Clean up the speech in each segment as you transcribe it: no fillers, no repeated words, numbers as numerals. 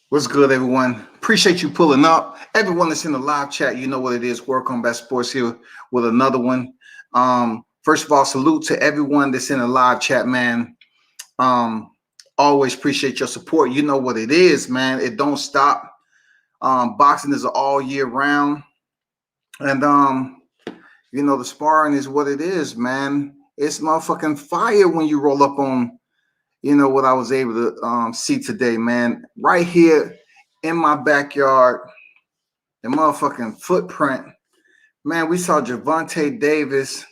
What's good, everyone? Appreciate you pulling up. Everyone that's in the live chat, you know what it is. Work on Best Sports here with another one. First of all, salute to everyone that's in the live chat, man. Um, Always appreciate your support. You know what it is, man. It don't stop. Boxing is all year round, and the sparring is what it is, man. It's motherfucking fire when you roll up on what I was able to see today, man. Right here in my backyard, the motherfucking footprint. Man, we saw Gervonta Davis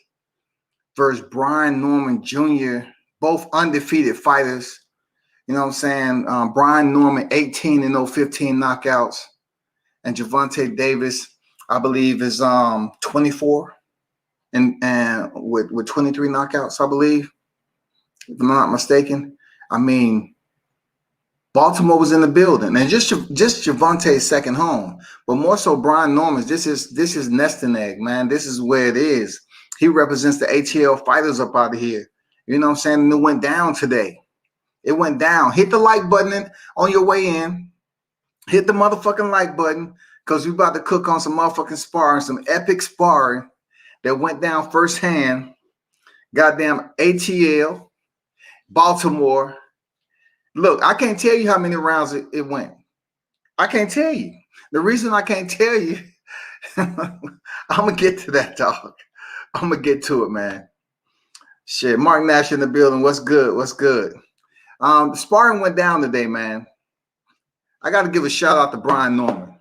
versus Brian Norman Jr., both undefeated fighters. You know what I'm saying? Brian Norman, 18 and 0, 15 knockouts. And Gervonta Davis, I believe, is 24 and with 23 knockouts, I believe, if I'm not mistaken. I mean, Baltimore was in the building, and just Gervonta's second home, but more so Brian Norman's. This is nest and egg, man. This is where it is. He represents the ATL fighters up out of here. You know what I'm saying? And it went down today. It went down. Hit the like button on your way in. Hit the motherfucking like button because we about to cook on some motherfucking sparring, some epic sparring that went down firsthand. Goddamn ATL, Baltimore. Look, I can't tell you how many rounds it went. I can't tell you. The reason I can't tell you, I'm going to get to that, dog. I'm going to get to it, man. Shit, Mark Nash in the building. What's good? What's good? The sparring went down today, man. I got to give a shout out to Brian Norman.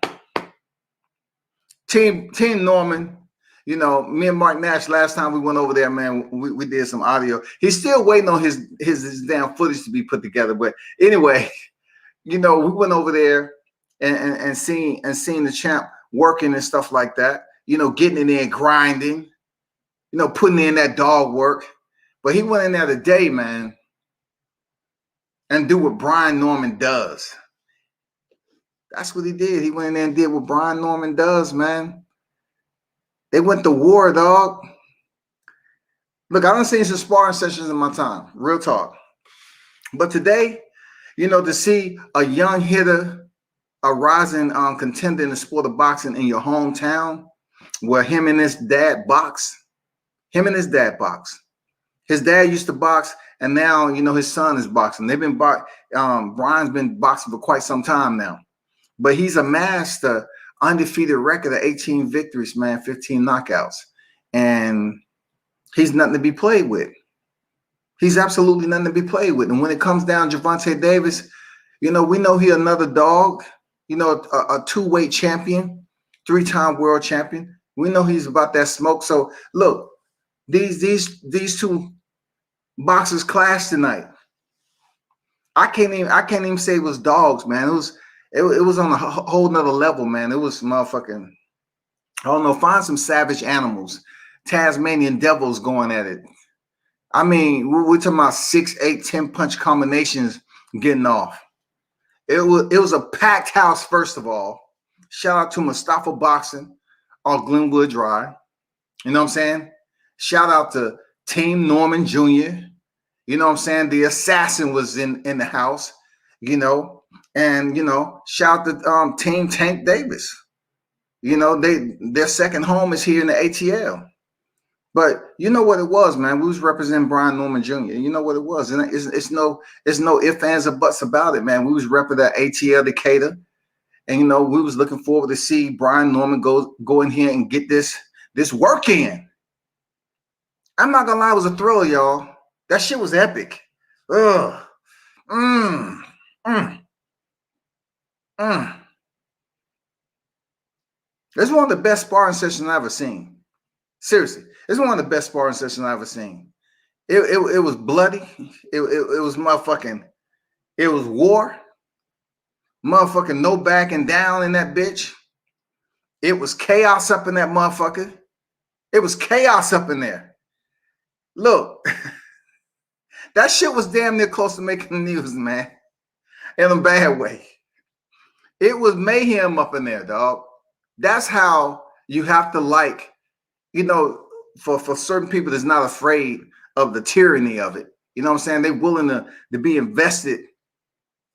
Team Norman. You know, me and Mark Nash, last time we went over there, man, we did some audio. He's still waiting on his damn footage to be put together. But anyway, we went over there and seen the champ working and stuff like that. Getting in there, grinding, putting in that dog work. But he went in there today, man, and do what Brian Norman does. That's what he did. He went in there and did what Brian Norman does, man. They went to war, dog. Look, I done seen some sparring sessions in my time. Real talk. But today, to see a young hitter, a rising contender in the sport of boxing in your hometown, where him and his dad box. His dad used to box, and now, his son is boxing. Brian's been boxing for quite some time now. But he's amassed an undefeated record of 18 victories, man, 15 knockouts. And he's nothing to be played with. He's absolutely nothing to be played with. And when it comes down to Gervonta Davis, we know he another dog, a two-weight champion, 3-time world champion. We know he's about that smoke. So look, these two boxers clashed tonight. I can't even say it was dogs, man. It was on a whole nother level, man. It was motherfucking, I don't know, find some savage animals, Tasmanian devils going at it. I mean, we're talking about 6, 8, 10 punch combinations getting off. It was a packed house, first of all. Shout out to Mustafa Boxing on Glenwood Drive. You know what I'm saying? Shout out to Team Norman Jr. You know what I'm saying? The assassin was in the house, and shout out to Team Tank Davis. Their second home is here in the ATL. But you know what it was, man. We was representing Brian Norman Jr. You know what it was, and it's no ifs, ands, or buts about it, man. We was representing ATL Decatur, and we was looking forward to see Brian Norman go in here and get this work in. I'm not gonna lie, it was a thriller, y'all. That shit was epic. Ugh. This is one of the best sparring sessions I've ever seen. Seriously, it's one of the best sparring sessions I've ever seen. It was bloody. It was motherfucking. It was war. Motherfucking no backing down in that bitch. It was chaos up in that motherfucker. It was chaos up in there. Look, that shit was damn near close to making the news, man. In a bad way. It was mayhem up in there, dog. That's how you have to for certain people that's not afraid of the tyranny of it. You know what I'm saying? They're willing to be invested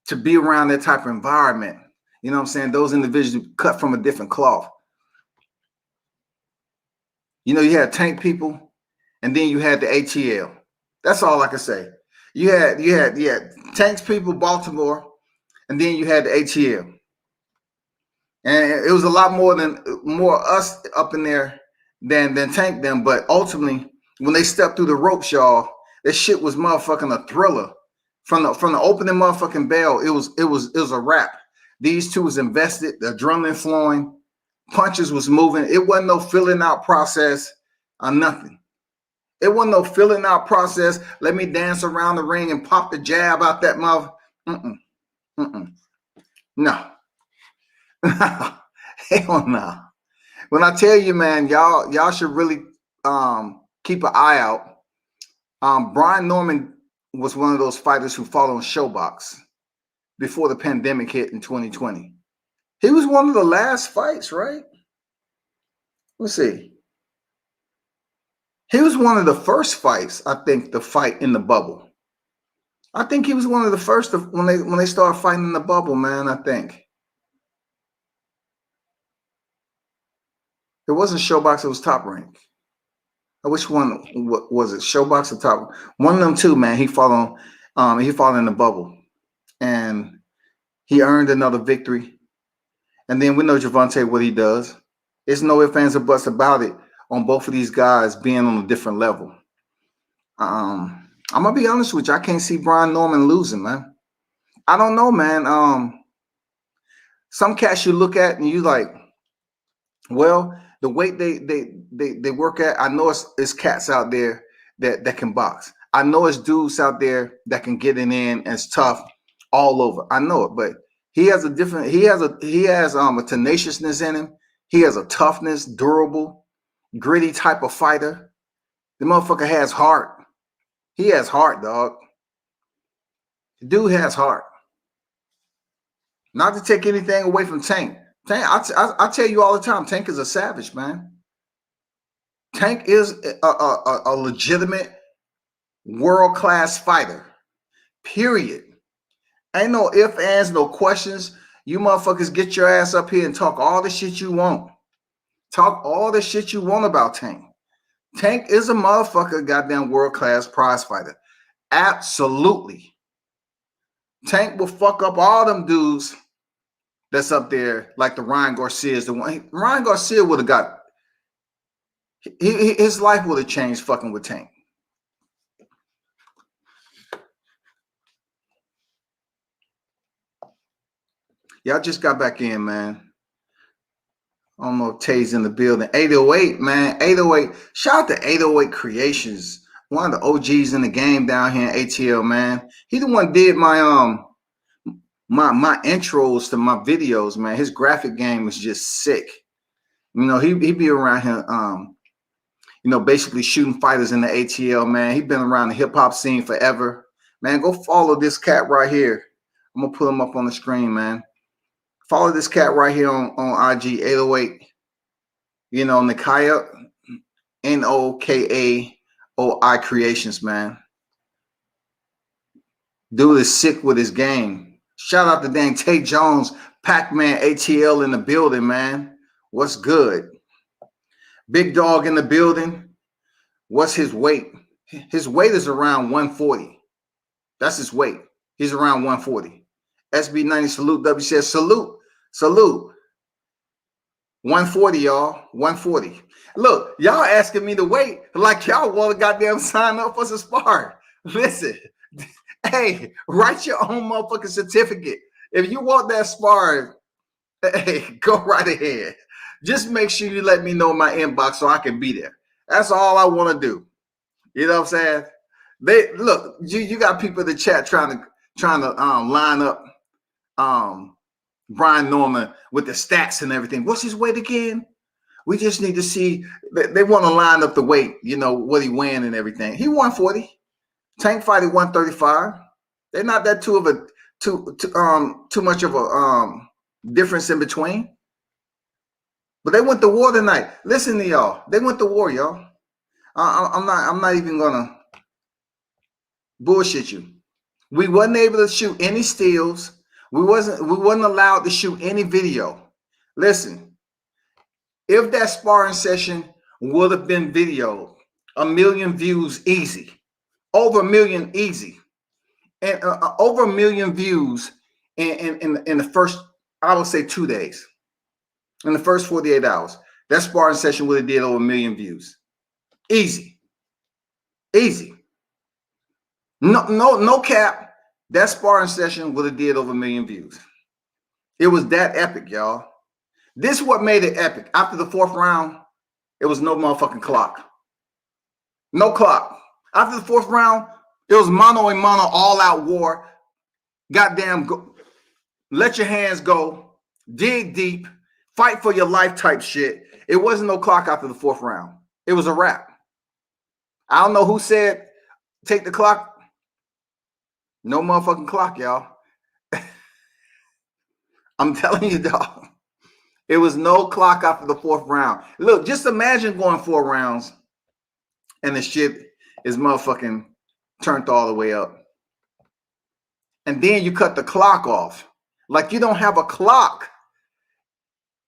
to be around that type of environment. You know what I'm saying? Those individuals cut from a different cloth. You know, you had Tank people, and then you had the ATL. That's all I can say. You had Tanks people, Baltimore, and then you had the ATL. And it was a lot more us up in there than Tank them. But ultimately, when they stepped through the ropes, y'all, that shit was motherfucking a thriller. From the opening motherfucking bell, it was a wrap. These two was invested, the adrenaline flowing, punches was moving. It wasn't no filling out process or nothing. It wasn't no filling out process. Let me dance around the ring and pop the jab out that mouth. No. Hell no. When I tell you, man, y'all should really keep an eye out. Brian Norman was one of those fighters who fought on Showbox before the pandemic hit in 2020. He was one of the last fights, right? Let's see. He was one of the first fights, I think, to fight in the bubble. I think he was one of the first when they started fighting in the bubble, man. I think it wasn't Showbox; it was Top Rank. Which one was it? Showbox or Top? One of them two, man. He fought in the bubble, and he earned another victory. And then we know Gervonta, what he does. There's no ifs, ands, or buts about it on both of these guys being on a different level. I'm gonna be honest with you. I can't see Brian Norman losing, man. I don't know, man. Some cats you look at and you like, well, the weight they work at. I know it's cats out there that can box. I know it's dudes out there that can get it in and it's tough all over. I know it, but he has a tenaciousness in him. He has a toughness, durable, gritty type of fighter. The motherfucker has heart. He has heart, dog. The dude has heart. Not to take anything away from Tank. Tank, I tell you all the time, Tank is a savage, man. Tank is a legitimate world-class fighter. Period. Ain't no ifs, ands, no questions. You motherfuckers get your ass up here and talk all the shit you want. Talk all the shit you want about Tank. Tank is a motherfucker, goddamn world-class prize fighter. Absolutely. Tank will fuck up all them dudes that's up there, like the Ryan Garcia's. The one Ryan Garcia would have got. His life would have changed fucking with Tank. Y'all just got back in, man. I don't know if Tay's in the building. 808, man. 808. Shout out to 808 Creations. One of the OGs in the game down here in ATL, man. He the one did my my intros to my videos, man. His graphic game is just sick. You know, he be around here, you know, basically shooting fighters in the ATL, man. He been around the hip hop scene forever. Man, go follow this cat right here. I'm gonna put him up on the screen, man. Follow this cat right here on IG 808. You know, Nakaya, NOKAOI Creations, man. Dude is sick with his game. Shout out to dang Tay Jones, Pac-Man ATL in the building, man. What's good? Big Dog in the building. What's his weight? His weight is around 140. That's his weight. He's around 140. SB90 salute WCS. Salute. 140, y'all. 140. Look, y'all asking me to wait like y'all want to goddamn sign up for some sparring. Listen, hey, write your own motherfucking certificate. If you want that sparring, hey, go right ahead. Just make sure you let me know in my inbox so I can be there. That's all I want to do. You know what I'm saying? They look, you got people in the chat trying to line up Brian Norman with the stats and everything. What's his weight again? We just need to see. They want to line up the weight, you know, what he weighing and everything. He 140. Tank fight at 135. They're not that too much of a difference in between. But they went to war tonight. Listen to y'all. They went to war, y'all. I'm not even gonna bullshit you. We wasn't able to shoot any steals. We wasn't allowed to shoot any video. Listen, if that sparring session would have been videoed, 1,000,000 views easy, over 1,000,000 easy, and over 1,000,000 views in the first, I would say, 2 days. In the first 48 hours, that sparring session would have did over 1,000,000 views, easy, easy. No cap. That sparring session would have did over 1,000,000 views. It was that epic, y'all. This is what made it epic. After the 4th round, it was no motherfucking clock. No clock. After the 4th round, it was mano a mano, all out war. Goddamn, go, let your hands go, dig deep, fight for your life type shit. It wasn't no clock after the 4th round. It was a wrap. I don't know who said take the clock. No motherfucking clock, y'all. I'm telling you, dog. It was no clock after the 4th round. Look, just imagine going 4 rounds and the shit is motherfucking turned all the way up. And then you cut the clock off. Like you don't have a clock.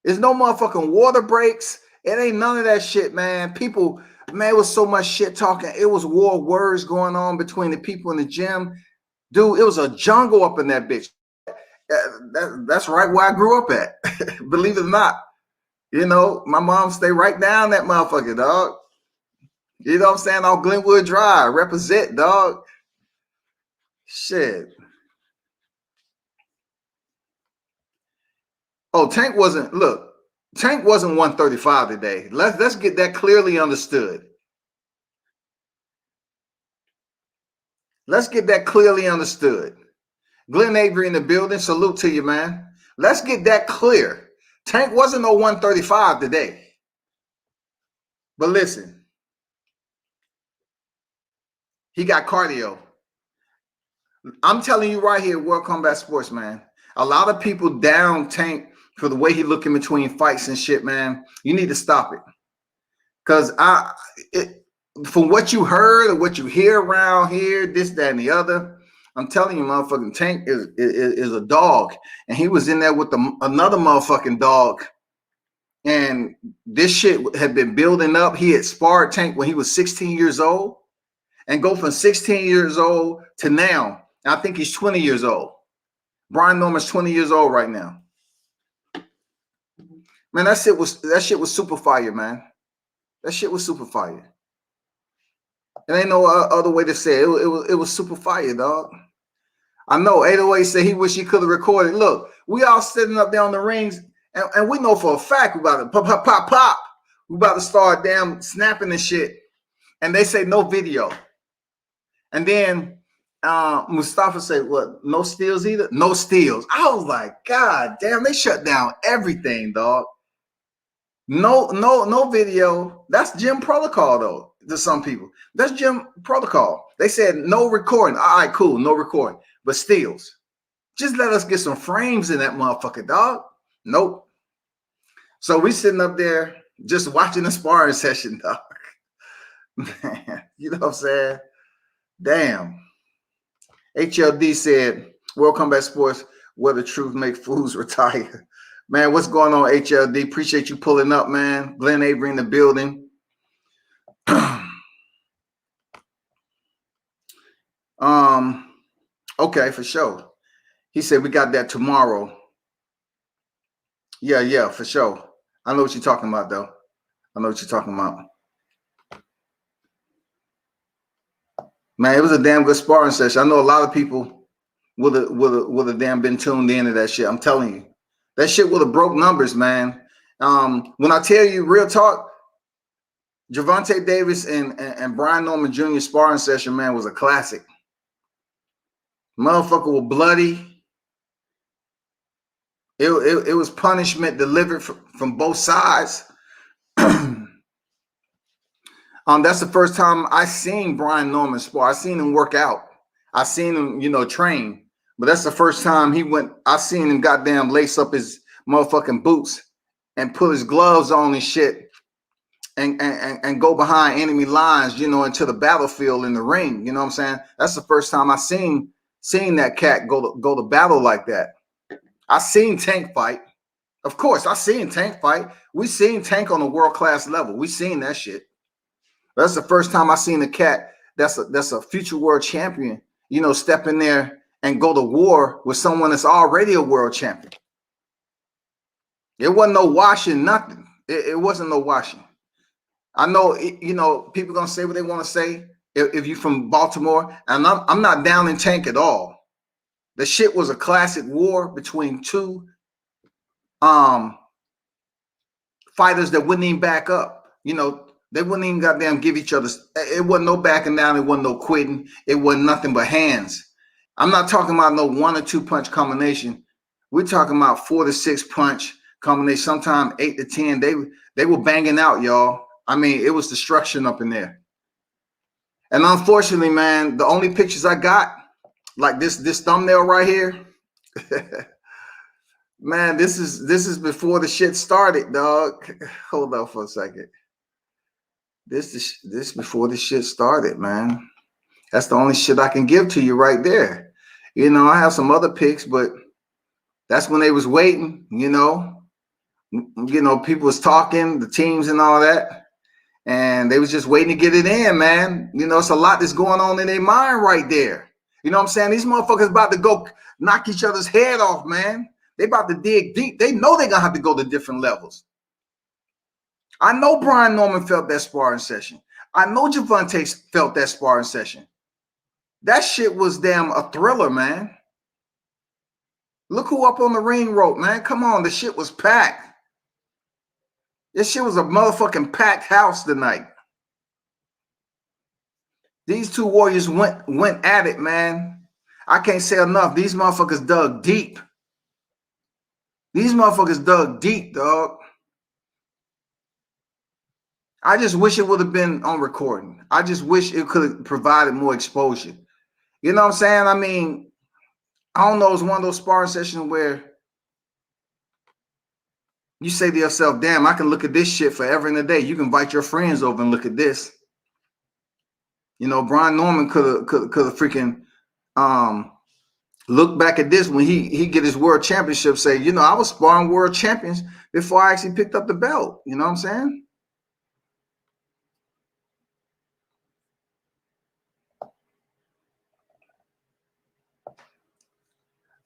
There's no motherfucking water breaks. It ain't none of that shit, man. People, man, it was so much shit talking. It was war words going on between the people in the gym. Dude, it was a jungle up in that bitch. That's right where I grew up at. Believe it or not. You know, my mom stayed right down that motherfucker, dog. You know what I'm saying? On Glenwood Drive. Represent, dog. Shit. Oh, Tank wasn't 135 today. Let's get that clearly understood. Let's get that clearly understood. Glenn Avery in the building. Salute to you, man. Let's get that clear. Tank wasn't no 135 today. But listen, he got cardio. I'm telling you right here, World Combat Sports, man. A lot of people down Tank for the way he look in between fights and shit, man. You need to stop it. Because from what you heard or what you hear around here, this, that, and the other, I'm telling you, motherfucking Tank is a dog. And he was in there with another motherfucking dog. And this shit had been building up. He had sparred Tank when he was 16 years old. And go from 16 years old to now. I think he's 20 years old. Brian Norman's 20 years old right now. Man, that shit was super fire, man. That shit was super fire. There ain't no other way to say it. It was super fire, dog. I know 808 said he wish he could have recorded. Look, we all sitting up there on the rings, and we know for a fact we about to pop, pop, pop, pop. We about to start damn snapping and shit. And they say no video. And then Mustafa said, what, no steals either? No steals. I was like, God damn, they shut down everything, dog. No video. That's gym protocol, though, to some people. That's gym protocol. They said no recording. All right, cool, no recording. But steals. Just let us get some frames in that motherfucker, dog. Nope. So we sitting up there just watching the sparring session, dog. Man, you know what I'm saying? Damn. HLD said, World Combat Sports, where the truth make fools retire. Man, what's going on, HLD? Appreciate you pulling up, man. Glenn Avery in the building. Okay, for sure. He said we got that tomorrow. Yeah, for sure. I know what you're talking about, though. I know what you're talking about. Man, it was a damn good sparring session. I know a lot of people would have damn been tuned into that shit. I'm telling you. That shit would have broke numbers, man. When I tell you real talk, Gervonta Davis and Brian Norman Jr. sparring session, man, was a classic. Motherfucker was bloody. It was punishment delivered from both sides. That's the first time I seen Brian Norman spar. I seen him work out. I seen him, train. But that's the first time I seen him goddamn lace up his motherfucking boots and put his gloves on and shit and go behind enemy lines, into the battlefield in the ring. You know what I'm saying? That's the first time I seen that cat go to battle like that. I seen Tank fight. Of course, I seen Tank fight. We seen Tank on a world-class level. We seen that shit. That's the first time I seen a cat that's a future world champion, step in there and go to war with someone that's already a world champion. It wasn't no washing, nothing. It wasn't no washing. I know, people gonna say what they want to say if you're from Baltimore, and I'm not down in Tank at all. The shit was a classic war between two fighters that wouldn't even back up. They wouldn't even goddamn give each other. It wasn't no backing down. It wasn't no quitting. It wasn't nothing but hands. I'm not talking about no 1 or 2 punch combination. We're talking about 4 to 6 punch combination. Sometimes 8 to 10. They were banging out, y'all. I mean, it was destruction up in there. And unfortunately, man, the only pictures I got, like this thumbnail right here, man, this is before the shit started, dog. Hold on for a second. This before the shit started, man. That's the only shit I can give to you right there. I have some other pics, but that's when they was waiting, people was talking, the teams and all that. And they was just waiting to get it in, man. It's a lot that's going on in their mind right there. You know what I'm saying? These motherfuckers about to go knock each other's head off, man. They about to dig deep. They know they're going to have to go to different levels. I know Brian Norman felt that sparring session. I know Gervonta felt that sparring session. That shit was damn a thriller, man. Look who up on the ring rope, man. Come on, the shit was packed. This shit was a motherfucking packed house tonight. These two warriors went at it, man. I can't say enough. These motherfuckers dug deep. These motherfuckers dug deep, dog. I just wish it would have been on recording. I just wish it could have provided more exposure. You know what I'm saying? I mean, I don't know. It's one of those sparring sessions where you say to yourself, damn, I can look at this shit forever and a day. You can invite your friends over and look at this. Brian Norman could have freaking look back at this when he get his world championship, say, I was sparring world champions before I actually picked up the belt. You know what I'm saying?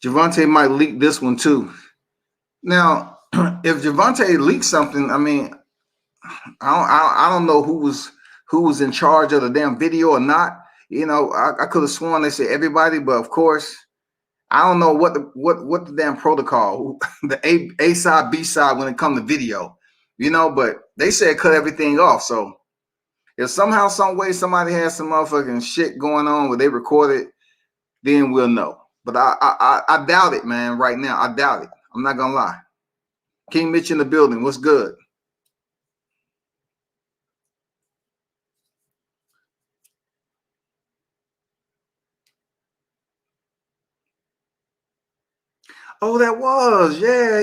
Gervonta might leak this one too. Now, if Gervonta leaked something, I mean, I don't know who was in charge of the damn video or not. I could have sworn they said everybody, but of course, I don't know what the damn protocol, the A side, B side when it comes to video, but they said cut everything off. So if somehow, some way somebody has some motherfucking shit going on where they recorded, then we'll know. But I doubt it, man. Right now, I doubt it. I'm not gonna lie. King Mitch in the building. What's good? Oh, that was. Yeah.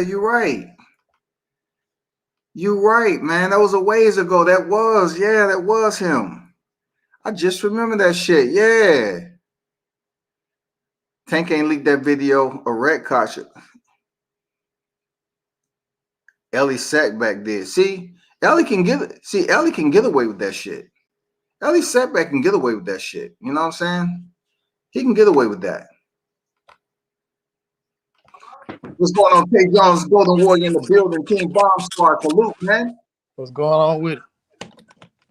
You're right. You're right, man. That was a ways ago. That was him. I just remember that shit. Yeah. Tank ain't leaked that video. A red caution. Ellie Sackback did. See, Ellie can get away with that shit. Ellie Sackback can get away with that shit. You know what I'm saying? He can get away with that. What's going on, K. Jones, Golden Warrior in the building, King Bomb Squad. Salute, man. What's going on with it?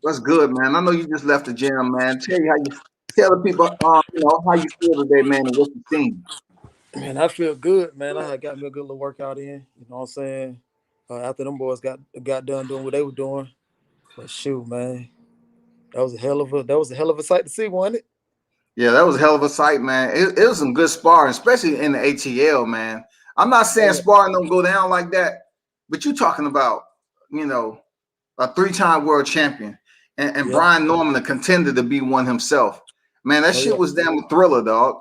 What's good, man? I know you just left the gym, man. Tell the people, how you feel today, man, and what you seen. Man, I feel good, man. I had got me a good little workout in. You know what I'm saying? After them boys got done doing what they were doing, but shoot, man, that was a hell of a sight to see, wasn't it? Yeah, that was a hell of a sight, man. It was some good sparring, especially in the ATL, man. I'm not saying sparring don't go down like that, but you're talking about, a 3-time world champion and Brian Norman, a contender to be one himself. Man, that shit was damn a thriller, dog.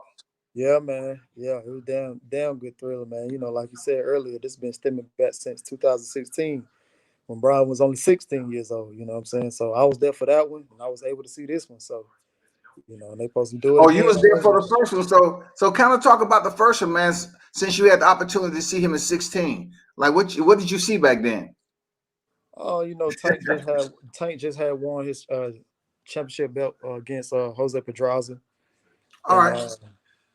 Yeah, man. Yeah, it was damn good thriller, man. Like you said earlier, this has been stemming back since 2016 when Brian was only 16 years old. You know what I'm saying? So I was there for that one, and I was able to see this one. So You know, and they supposed to do it Oh, you again was on there for Wednesday. the first one, so kind of talk about the first one, man. Since you had the opportunity to see him at 16, like what did you see back then? Oh, you know, Tank just had won his championship belt against Jose Pedraza, All and right.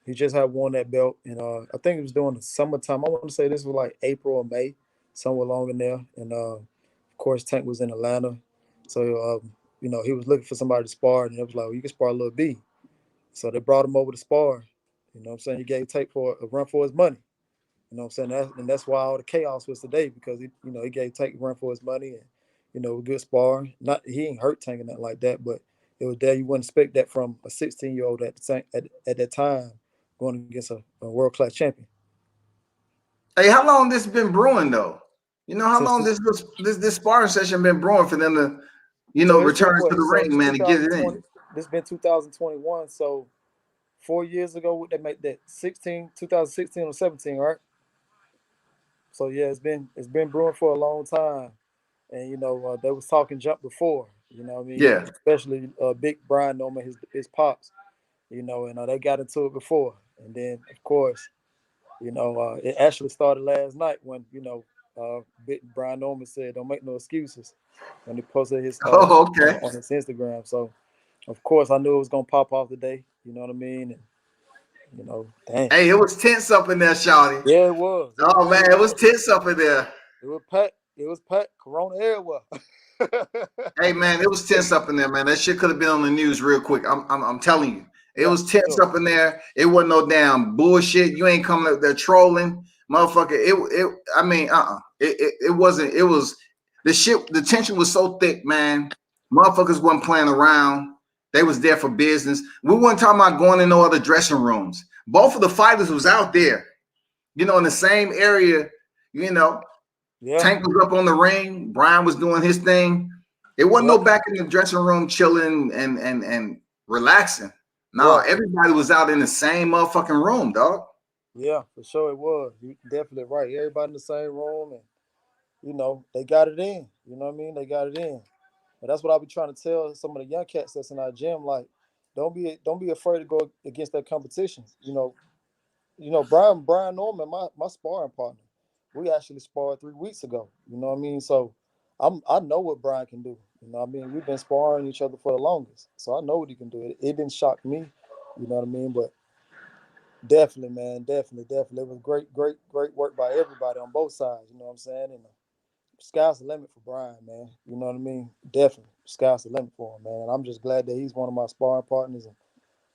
he just had won that belt, and I think it was during the summertime. I want to say this was like April or May, somewhere along in there. And of course, Tank was in Atlanta, so you know, he was looking for somebody to spar, and it was like, well, you can spar Lil B. So they brought him over to spar. You know what I'm saying? He gave Tank for a run for his money. You know what I'm saying? And that's why all the chaos was today, because he gave Tank a run for his money, and a good spar. Not he ain't hurt Tank or nothing like that, but it was there. You wouldn't expect that from a 16-year-old at that time going against a world class champion. Hey, how long this been brewing though? You know how Since long this sparring session been brewing for them to, so it's been return to what? the So ring, it's man, and get it 2020. in. This been 2021. So 4 years ago, what they make that 2016 or 17, right? So yeah, it's been brewing for a long time. And they was talking jump before, I mean, Yeah. especially Big Brian Norman, his pops, and they got into it before. And then of course, it actually started last night when Big Brian Norman said, "Don't make no excuses," when he posted his Oh, okay. on his Instagram. So of course I knew it was gonna pop off today. You know what I mean? And damn. Hey, it was tense up in there, Shawty. Yeah, it was. It Oh man, really it was was. tense up in there. It was packed. It was packed. Corona everywhere. Hey man, it was tense up in there, man. That shit could have been on the news real quick. I'm telling you, it Yeah, was tense sure. up in there. It wasn't no damn bullshit. You ain't coming up there trolling, motherfucker. I mean, it wasn't. It was the shit. The tension was so thick, man. Motherfuckers wasn't playing around. They was there for business. We weren't talking about going in no other dressing rooms. Both of the fighters was out there, in the same area, you know. Yeah. Tank was up on the ring. Brian was doing his thing. It wasn't no Yep. back in the dressing room chilling and relaxing. No, Right. everybody was out in the same motherfucking room, dog. Yeah, for sure it was. You definitely right. Everybody in the same room, and they got it in. You know what I mean? They got it in. And that's what I be trying to tell some of the young cats that's in our gym. Like, don't be afraid to go against that competition. Brian Norman, my sparring partner. We actually sparred 3 weeks ago. You know what I mean? So I know what Brian can do. You know what I mean? We've been sparring each other for the longest. So I know what he can do. It didn't shock me. You know what I mean? But definitely, man, definitely. It was great work by everybody on both sides. You know what I'm saying? And sky's the limit for Brian, man. You know what I mean? Definitely, sky's the limit for him, man. And I'm just glad that he's one of my sparring partners, and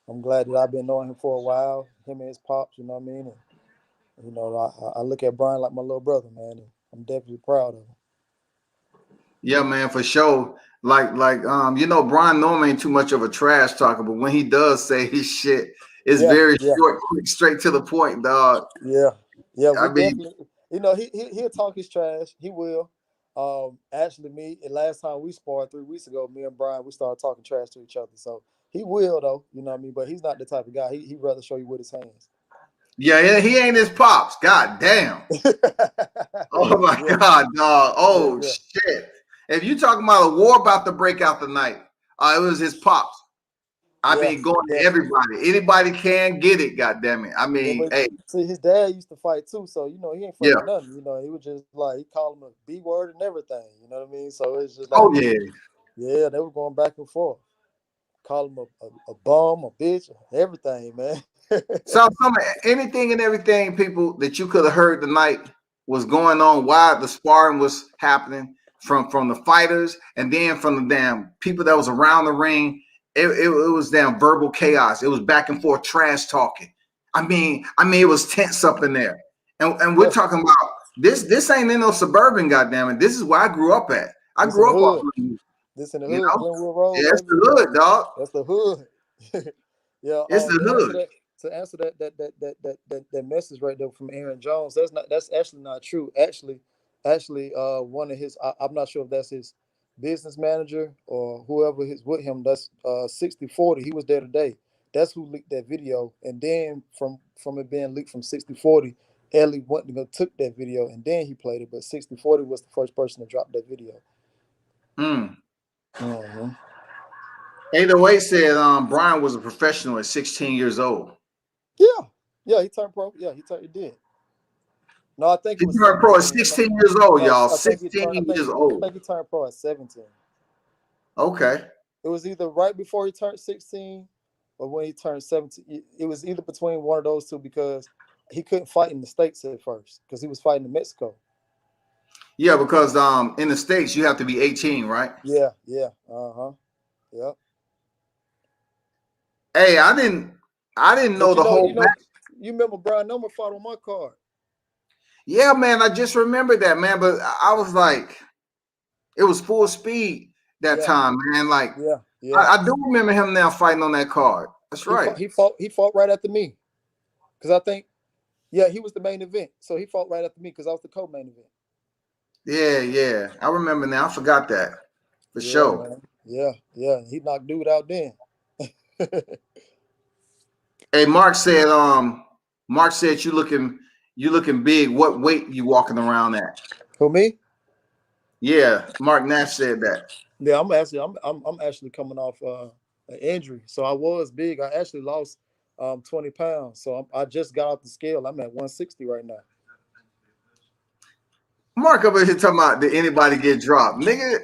I'm glad that I've been knowing him for a while. Him and his pops, you know what I mean? And I look at Brian like my little brother, man. And I'm definitely proud of him. Yeah, man, for sure. Brian Norman ain't too much of a trash talker, but when he does say his shit, it's Yeah, very yeah. short, quick, straight to the point, dog. Yeah, yeah, I we mean, definitely. He'll talk his trash. He will. Actually, me and last time we sparred 3 weeks ago, me and Brian, we started talking trash to each other. So he will though, you know what I mean. But he's not the type of guy. He'd rather show you with his hands. yeah, he ain't his pops. God damn. Oh my Yeah, God, dog. yeah, Oh yeah. shit. If you talking about a war about to break out tonight, it was his pops. I Yeah, mean, going to definitely. everybody. Anybody can get it, God damn it. I Yeah, mean, but hey, see, his dad used to fight too, so he ain't afraid yeah. of nothing. He was just like he called him a B word and everything. You know what I mean? So it's just Oh like, yeah. yeah, they were going back and forth. Call him a bum, a bitch, everything, man. So anything and everything, people, that you could have heard tonight was going on while the sparring was happening from the fighters and then from the damn people that was around the ring. It was damn verbal chaos. It was back and forth trash talking. I mean, it was tense up in there. And we're Yeah, talking about this ain't in no suburban, goddamn it. This is where I grew up at. I this in grew the up off hood. of, This in the you hood, know? Glenwood Road, Yeah, it's baby. the hood, dog. That's the hood. Yeah. It's the hood. To answer that message right there from Aaron Jones, that's actually not true. Actually, one of his, I'm not sure if that's his business manager or whoever is with him. That's 6040. He was there today. That's who leaked that video. And then from it being leaked from 6040, Ellie went and go took that video and then he played it. But 6040 was the first person to drop that video. Mm. Mm-hmm. 808 said Brian was a professional at 16 years old. Yeah, he turned pro. Yeah, he did. No, I think it He was turned pro at 17. 16 years old, No, y'all. I think he 16 years old. he turned pro at 17. Okay. It was either right before he turned 16 or when he turned 17. It was either between one of those two because he couldn't fight in the States at first because he was fighting in Mexico. Yeah, because in the States you have to be 18, right? Yeah. Uh-huh. Yep. Hey, I didn't know But the whole match. you remember Brian Number fought on my card. Yeah, man, I just remembered that, man. But I was like, it was full speed that Yeah. time, man. Like, Yeah. I do remember him now fighting on that card. That's right. He fought right after me. Because I think, yeah, he was the main event. So he fought right after me because I was the co-main event. Yeah. I remember now. I forgot that for Yeah, sure. man. Yeah. He knocked dude out then. Hey, Mark said you looking big. What weight you walking around at? For me? Yeah, Mark Nash said that. Yeah, I'm actually coming off an injury. So I was big. I actually lost 20 pounds. So I just got off the scale. I'm at 160 right now. Mark over here talking about did anybody get dropped? Nigga,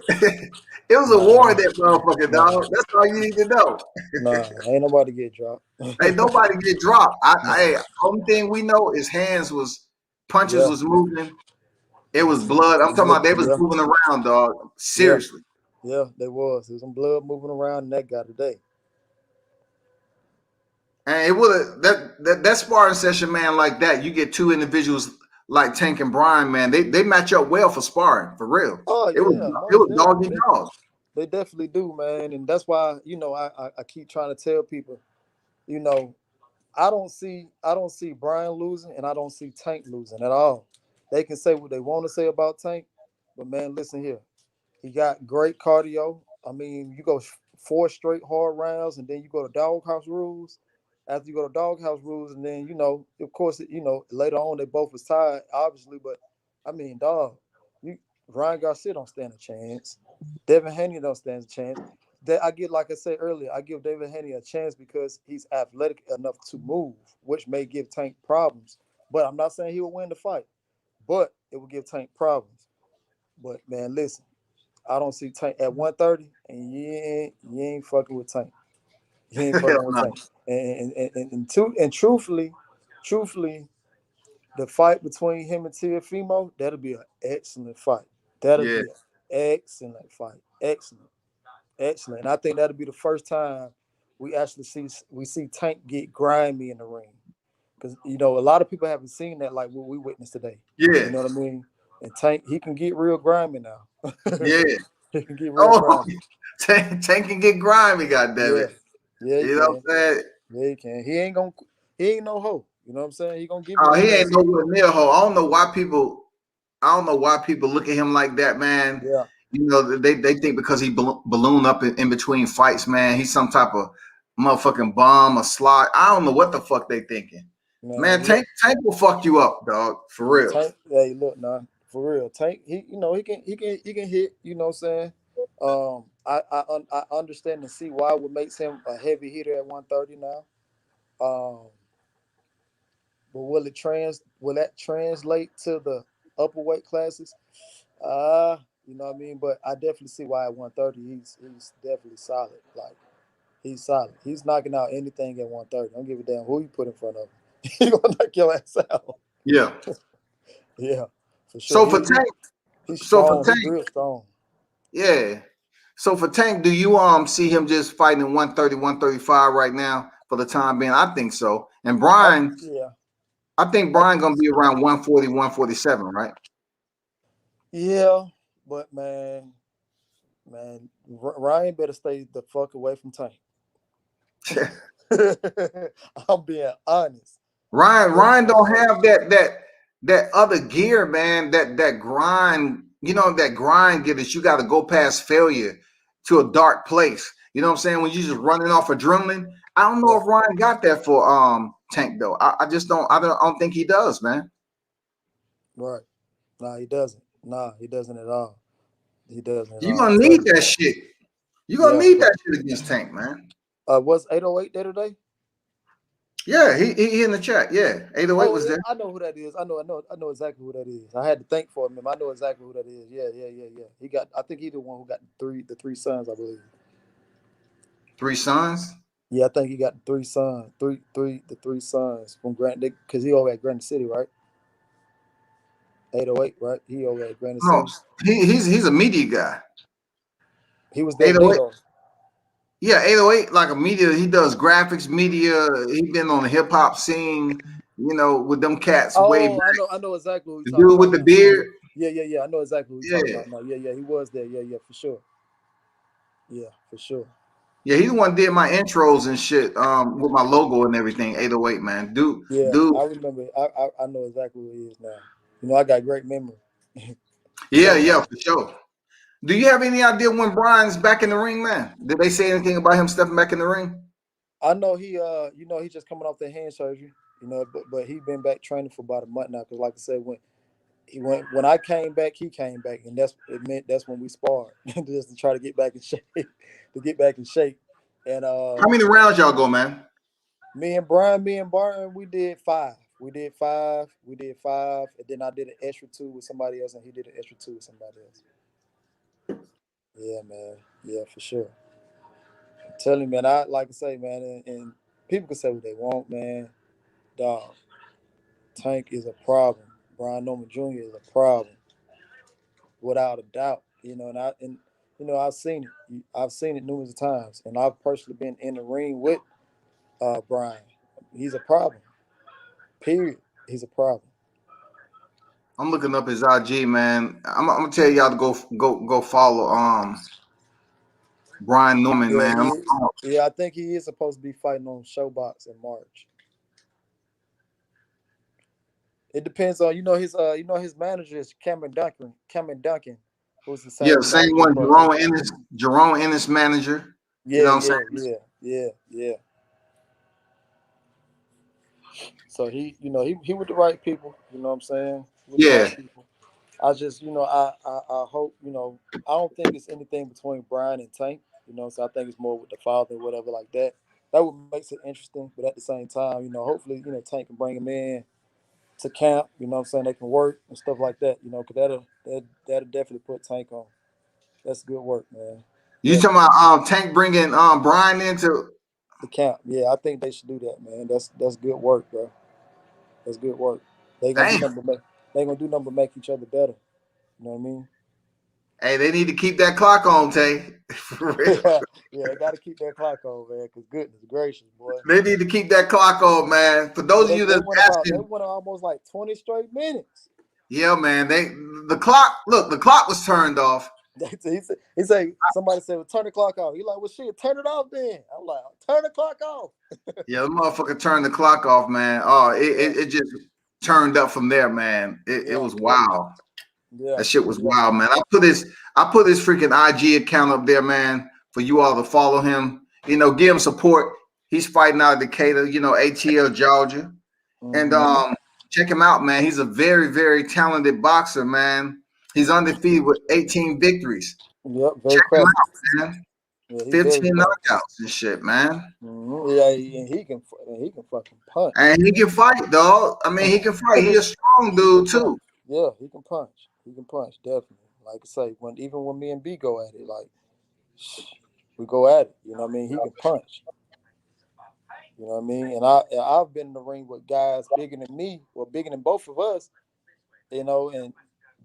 it was a war Nah, in that motherfucker, nah, dog. That's all you need to know. nah. Ain't nobody get dropped. Ain't nobody get dropped. Nah. Only thing we know is punches Yeah. was moving. It was blood. I'm talking about they was Yeah. moving around, dog. Yeah. Seriously. Yeah, there was. There's some blood moving around in that guy today. And it would have that sparring session, man, like that. You get two individuals like Tank and Brian, man. They match up well for sparring, for real. Oh It yeah, was most dog eat definitely. dog. They definitely do, man. And that's why, I keep trying to tell people, you know, I don't see Brian losing and I don't see Tank losing at all. They can say what they want to say about Tank, but man, listen here. He got great cardio. I mean, you go four straight hard rounds and then you go to doghouse rules. After you go to doghouse rules, and then of course, later on they both was tired, obviously. But I mean, dog, you Ryan Garcia don't stand a chance. Devin Haney don't stand a chance. That I give, like I said earlier, I give David Haney a chance because he's athletic enough to move, which may give Tank problems. But I'm not saying he will win the fight, but it will give Tank problems. But man, listen, I don't see Tank at 130, and you ain't fucking with Tank. You ain't Hell fucking with no. Tank. And truthfully, the fight between him and Tiafimo, that'll be an excellent fight. That'll Yeah. be an excellent fight. Excellent. And I think that'll be the first time we actually see Tank get grimy in the ring. Because a lot of people haven't seen that like what we witnessed today. Yeah. You know what I mean? And Tank, he can get real grimy now. Yeah. He can get real Oh, grimy. Tank can get grimy, Yeah. goddammit. Yeah, he You know what can. I'm saying? Yeah, he can. He ain't no hoe. You know what I'm saying? He gonna give you Oh, them he ain't chances. nowhere near hoe. I don't know why people look at him like that, man. Yeah. You know, they think because he balloon up in between fights, man, he's some type of motherfucking bomb or slot. I don't know what the fuck they thinking. Man, Man, look. Tank will fuck you up, dog. For real. Tank, hey, look, nah, for real. Tank, he can hit. You know what I'm saying? I understand and see why what makes him a heavy hitter at 130 now. But will that translate to the upper weight classes? You know what I mean? But I definitely see why at 130 he's definitely solid. Like he's solid. He's knocking out anything at 130. Don't give a damn who you put in front of him. He gonna knock your ass out. Yeah. Yeah, for sure. So for Tank, He's so for strong. He's Tank, real strong. yeah. So for Tank, do you see him just fighting 130, 135 right now for the time being? I think so. And Brian, Yeah. I think I, Brian gonna be around 140, 147, right? yeah, but Ryan better stay the fuck away from Tank. I'm being honest. Ryan don't have that other gear, man. That grind, that grind gear that you got to go past failure to a dark place. You know what I'm saying? When you just running off adrenaline. I don't know Yeah. if Ryan got that for Tank though. I just don't. I don't think he does, man. Right. Nah, he doesn't. Nah, he doesn't at all. He doesn't at You all. gonna need that shit. You gonna Yeah, need that shit against Tank, man. was 808 there today? Yeah, he in the chat. Yeah, 808 Oh, was yeah, there. I know who that is. I know exactly who that is. I had to think for him. I know exactly who that is. Yeah. He got. I think he's the one who got the three sons, I believe. 3 sons. Yeah, I think he got the three sons. The three sons from Grant, because he over at Granite City, right? 808, right? He over at Granite No, City. he's a media guy. He was there today 808. though. Yeah, 808, like a media. He does graphics, media. He been on the hip hop scene, with them cats way Oh, back. I know exactly who you're The talking dude with about the now. beard. Yeah. I know exactly who you're talking Yeah. about now. Yeah, he was there. Yeah, for sure. Yeah, for sure. Yeah, he the one did my intros and shit, with my logo and everything. 808, man. Yeah, Dude. I remember. I know exactly who he is now. I got great memory. Yeah, for sure. Do you have any idea when Brian's back in the ring, man? Did they say anything about him stepping back in the ring? I know he just coming off the hand surgery. But he been back training for about a month now. Cause like I said, when I came back, he came back, and that's when we sparred just to try to get back in shape, And How many rounds y'all go, man? me and Barton, we did five. And then I did an extra two with somebody else, and he did an extra two with somebody else. Yeah, man. Yeah, for sure. I'm telling you, man. I like I say, man, and people can say what they want, man. Dog, Tank is a problem. Brian Norman Jr. is a problem, without a doubt. I've seen it. I've seen it numerous times, and I've personally been in the ring with Brian. He's a problem. Period. He's a problem. I'm looking up his IG, man. I'm gonna tell y'all to go follow Brian Norman, Yeah, man. yeah. I think he is supposed to be fighting on Showbox in March. It depends on his manager is Cameron Duncan. Who's the Yeah, same same manager one, for Jerome Ennis manager. You know what I'm saying? yeah. So he with the right people. You know what I'm saying? With the Yeah. right people. I just I hope I don't think it's anything between Brian and Tank. So I think it's more with the father, whatever like that. That would makes it interesting, but at the same time, hopefully Tank can bring him in to camp. You know what I'm saying? They can work and stuff like that. Because that'll definitely put Tank on. That's good work, man. You talking Definitely. about Tank bringing Brian into? The camp. Yeah, I think they should do that, man. That's good work, bro. That's good work. They gonna do Damn. nothing but make each other better. You know what I mean? Hey, they need to keep that clock on, Tay. For real. Yeah, they got to keep that clock on, man. Cause goodness gracious, boy. They need to keep that clock on, man. For Yeah, those of you they that's asking, went almost like 20 straight minutes. yeah, man. The clock. Look, the clock was turned off. He said somebody said, well, turn the clock off. He like, well, shit, turn it off then. I'm like, turn the clock off. Yeah, the motherfucker turned the clock off, man. Oh, Yeah, it just turned up from there, man. It yeah, was wild. yeah, That shit was yeah. wild, man. I put his freaking IG account up there, man, for you all to follow him. Give him support. He's fighting out of Decatur, ATL Georgia. And Mm-hmm. check him out, man. He's a very, very talented boxer, man. He's undefeated with 18 victories. Yep, very Check him crafty. out, man. Yeah, he very 15 crafty. knockouts and shit, man. Mm-hmm. Yeah, and he can fucking punch. And he can fight, dog. I mean, he can fight. He a strong He can dude punch. too. Yeah, he can punch. He can punch, definitely. Like I say, even when me and B go at it, like we go at it. You know what I mean? He can punch. You know what I mean? And I've been in the ring with guys bigger than me, or bigger than both of us. And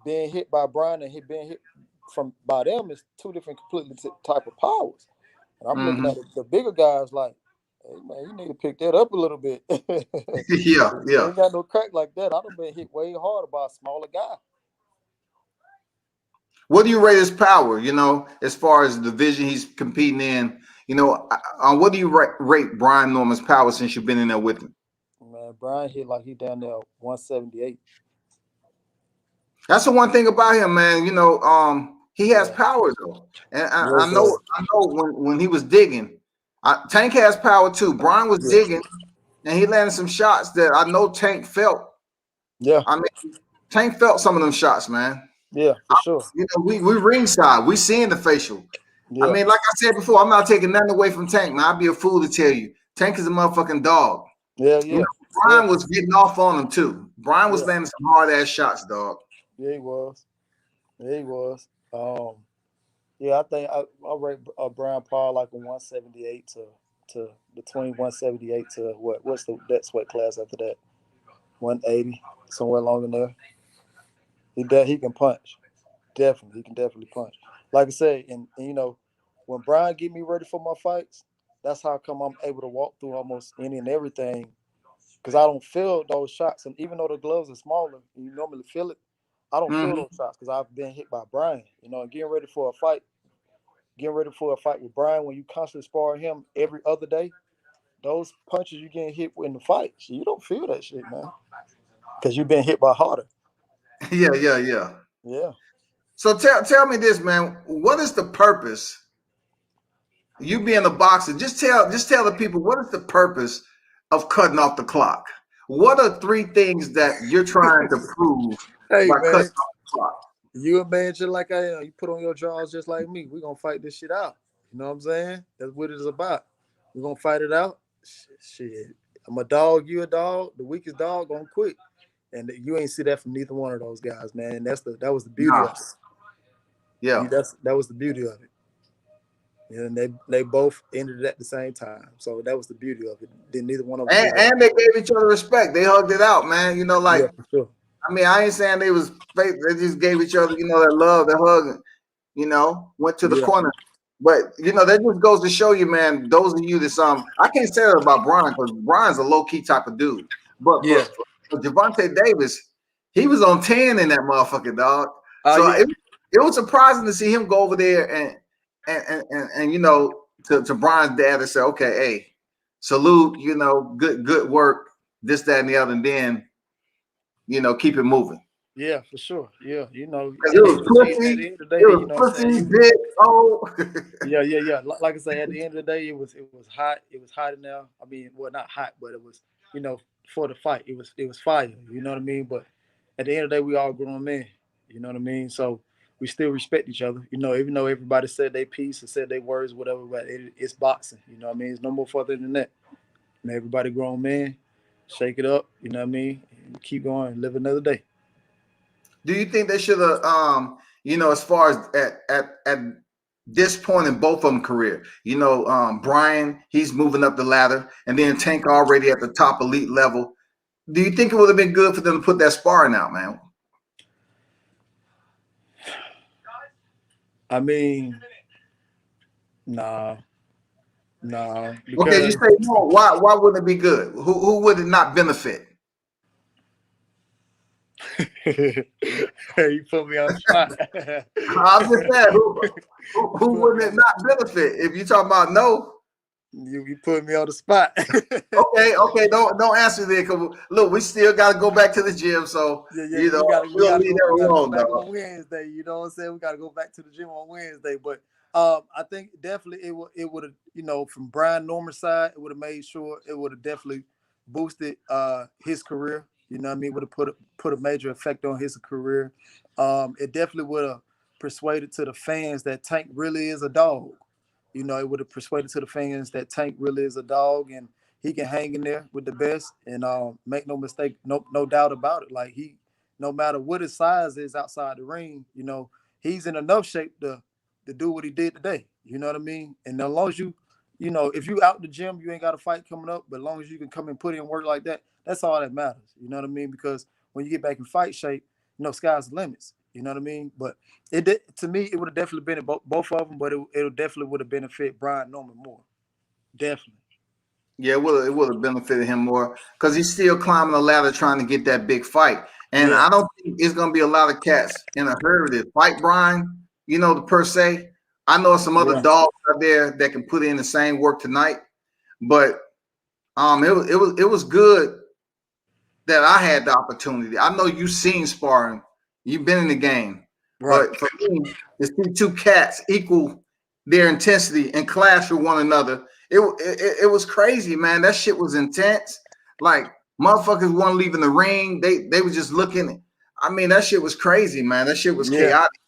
being hit by Brian and being hit from by them is two different completely type of powers. And I'm looking at Hmm. the bigger guys like, hey man, you need to pick that up a little bit. Yeah, You yeah. ain't got no crack like that. I'd have been hit way harder by a smaller guy. What do you rate his power? As far as the division he's competing in. What do you rate Brian Norman's power since you've been in there with him? Man, Brian hit like he down there 178. That's the one thing about him, man. He has Yeah. power though, and Yeah, I know, so, when he was digging, Tank has power too. Brian was yeah. digging, and he landed some shots that I know Tank felt. Yeah. I mean, Tank felt some of them shots, man. Yeah, for sure. We ringside, we seeing the facial. I Yeah. mean, like I said before, I'm not taking nothing away from Tank, man. I'd be a fool to tell you. Tank is a motherfucking dog. Yeah, You yeah. know, Brian was getting off on him too. Brian was Yeah. landing some hard ass shots, dog. Yeah, he was. Yeah, he was. Yeah, I think I rate Brian Paul like a 178 to between 178 to what's the next weight class after that? 180, somewhere along in there. He can punch. Definitely, he can definitely punch. Like I said, and you know, when Brian get me ready for my fights, that's how come I'm able to walk through almost any and everything because I don't feel those shots. And even though the gloves are smaller, and you normally feel it, I don't feel Mm-hmm. those shots because I've been hit by Brian. You know, and getting ready for a fight with Brian when you constantly spar him every other day, those punches you getting hit in the fights, you don't feel that shit, man, because you've been hit by harder. Yeah, yeah, yeah. Yeah. So tell me this, man. What is the purpose? You being a boxer, just tell the people what is the purpose of cutting off the clock. What are three things that you're trying to prove Hey, by cutting man, off the clock? you a man just like I am. You put on your drawers just like me. We're gonna fight this shit out. You know what I'm saying? That's what it's about. We're gonna fight it out. Shit. I'm a dog, you a dog. The weakest dog gonna quit. And you ain't see that from neither one of those guys, man. That was the beauty of Nah, it. yeah. That was the beauty of it. And they both ended it at the same time. So that was the beauty of it. Then neither one of them quit. And they gave each other respect. They hugged it out, man. You know, Yeah, like for sure. I mean, I ain't saying they was fake. They just gave each other, that love, the hug, went to the Yeah. corner. But that just goes to show you, man, those of you that's I can't say that about Brian because Brian's a low-key type of dude. But Yeah. for Gervonta Davis, he was on 10 in that motherfucking dog. Oh So yeah. it was surprising to see him go over there and to Brian's dad and say, okay, hey, salute, good work, this, that, and the other, and then keep it moving. Yeah, for sure. Yeah. You know, It was at pussy. the end of the day, It you was know what I'm saying? pussy, big. Oh, Yeah, yeah, yeah. Like I say, at the end of the day, it was hot. It was hot enough. I mean, well, not hot, but it was, you know, for the fight. It was fire. You know what I mean? But at the end of the day, we all grown men. You know what I mean? So we still respect each other. You know, even though everybody said their piece and said their words, whatever, but it's boxing. You know what I mean? It's no more further than that. And everybody grown men, shake it up. You know what I mean? And keep going and live another day. do you think they should have, as far as at this point in both of them career, Brian, he's moving up the ladder, and then Tank already at the top elite level. Do you think it would have been good for them to put that sparring out, man? I mean, nah, nah, Okay, you because say no. Why wouldn't it be good? Who would it not benefit? you put me on the spot. I'm just saying, who wouldn't it not benefit? If you talking about no, you put me on the spot. okay, don't answer there. Cause look, we still got to go back to the gym, so Yeah, we we'll leave that we gotta go alone, back dog. on Wednesday. You know what I'm saying? We gotta go back to the gym on Wednesday. But I think definitely it would have, from Brian Norman's side, it would have made sure it would have definitely boosted his career. You know what I mean? Would have put a major effect on his career. It definitely would have persuaded to the fans that Tank really is a dog. It would have persuaded to the fans that Tank really is a dog and he can hang in there with the best and make no mistake, no doubt about it. Like no matter what his size is outside the ring, he's in enough shape to do what he did today. You know what I mean? And as long as if you out the gym, you ain't got a fight coming up, but as long as you can come and put in work like that, that's all that matters. You know what I mean? Because when you get back in fight shape, sky's the limits. You know what I mean? But to me, it would have definitely been both of them, but it definitely would have benefited Brian Norman more. Definitely. Yeah, it would have benefited him more because he's still climbing the ladder trying to get that big fight. And Yeah. I don't think it's gonna be a lot of cats in a hurry to fight Brian, per se. I know some other Yeah. dogs out there that can put in the same work tonight, but it was good that I had the opportunity. I know you've seen sparring, you've been in the game, Right. but for me, to see two cats equal their intensity and clash with one another, it was crazy, man. That shit was intense. Like motherfuckers weren't leaving the ring. They were just looking. I mean, that shit was crazy, man. That shit was Yeah. chaotic.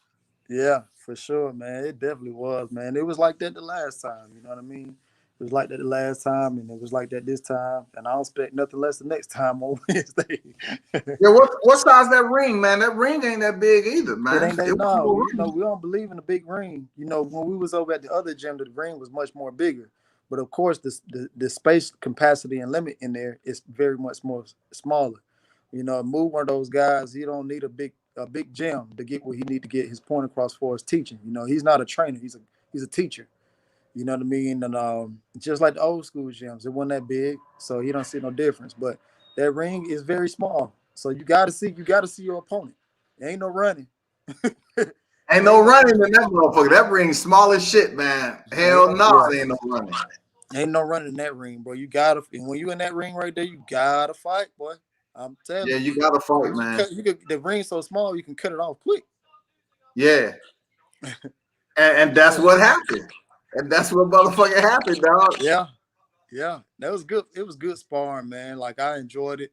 Yeah. For sure, man. It definitely was, man. It was like that the last time. You know what I mean? It was like that the last time, and it was like that this time. And I don't expect nothing less the next time on Wednesday. Yeah, what size that ring, man? That ring ain't that big either, It man. ain't that It was no. no You know, ring. we don't believe in the big ring. You know, when we was over at the other gym, the ring was much more bigger. But of course, the space capacity and limit in there is very much more smaller. You know, move one of those guys. He don't need a big gym to get where he need to get his point across for his teaching. You know, he's not a trainer. He's a teacher. You know what I mean? And just like the old school gyms, it wasn't that big, so he don't see no difference. But that ring is very small, so you gotta see your opponent. There ain't no running. Ain't Ain't no no running in that motherfucker. That ring's small as shit, man. Hell yeah, no, yeah. it ain't no running. Ain't no running in that ring, bro. You gotta and when you in that ring right there, you gotta fight, boy. I'm telling Yeah, you. you gotta fight, You can man. cut you could the ring's so small you can cut it off quick. Yeah. And that's Yeah. what happened. And that's what motherfucking happened, dog. Yeah. Yeah. That was good. It was good sparring, man. Like I enjoyed it.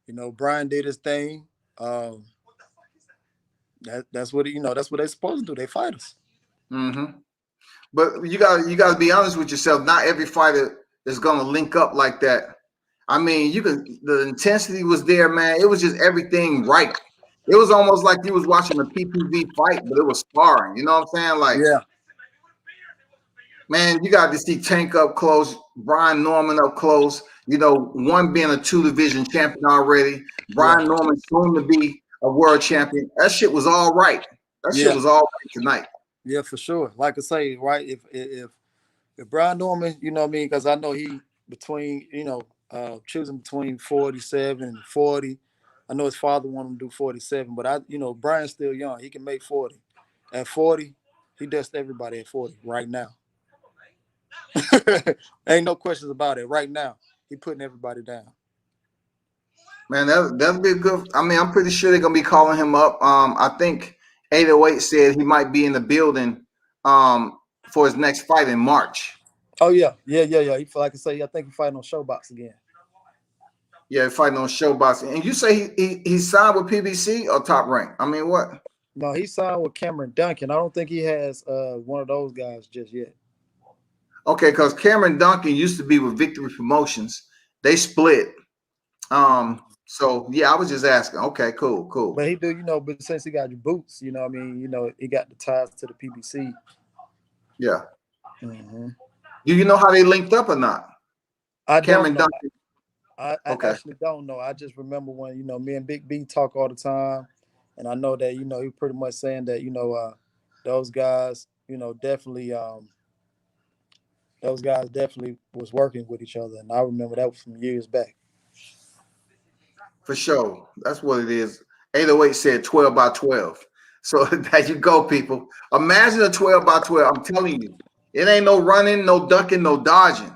You know, Brian did his thing. Um, that's what that's what they're supposed to do. They fight us. Mm-hmm. But you gotta be honest with yourself. Not every fighter is gonna link up like that. I mean, the intensity was there, man. It was just everything right. It was almost like you was watching a PPV fight, but it was sparring. You know what I'm saying? Like, Yeah. man, you got to see Tank up close, Brian Norman up close. You know, one being a 2 division champion already, Yeah. Brian Norman soon to be a world champion. That shit was all right. That shit Yeah. was all right tonight. Yeah, for sure. Like I say, right? If Brian Norman, you know what I mean, because I know he between, choosing between 47 and 40. I know his father wanted him to do 47, but Brian's still young. He can make 40. At 40, he dusts everybody at 40 right now. Ain't no questions about it. Right now, he putting everybody down. Man, that'll be a good. I mean, I'm pretty sure they're gonna be calling him up. I think 808 said he might be in the building for his next fight in March. Oh yeah, yeah, yeah, yeah. He like I say, I think he fighting on Showbox again. Yeah, fighting on Showbox. And you say he signed with PBC or Top Rank? I mean, what? No, he signed with Cameron Duncan. I don't think he has one of those guys just yet. Okay, because Cameron Duncan used to be with Victory Promotions. They split. So yeah, I was just asking. Okay, cool, cool. But he do, but since he got your boots, I mean, he got the ties to the PBC. Yeah. Mm-hmm. Do you know how they linked up or not? I don't Cameron know. Duncan. I Okay. actually don't know. I just remember when, me and Big B talk all the time. And I know that, he pretty much saying that, those guys, definitely those guys definitely was working with each other. And I remember that was from years back. For sure. That's what it is. 808 said 12 by 12. So there you go, people. Imagine a 12 by 12. I'm telling you, it ain't no running, no ducking, no dodging.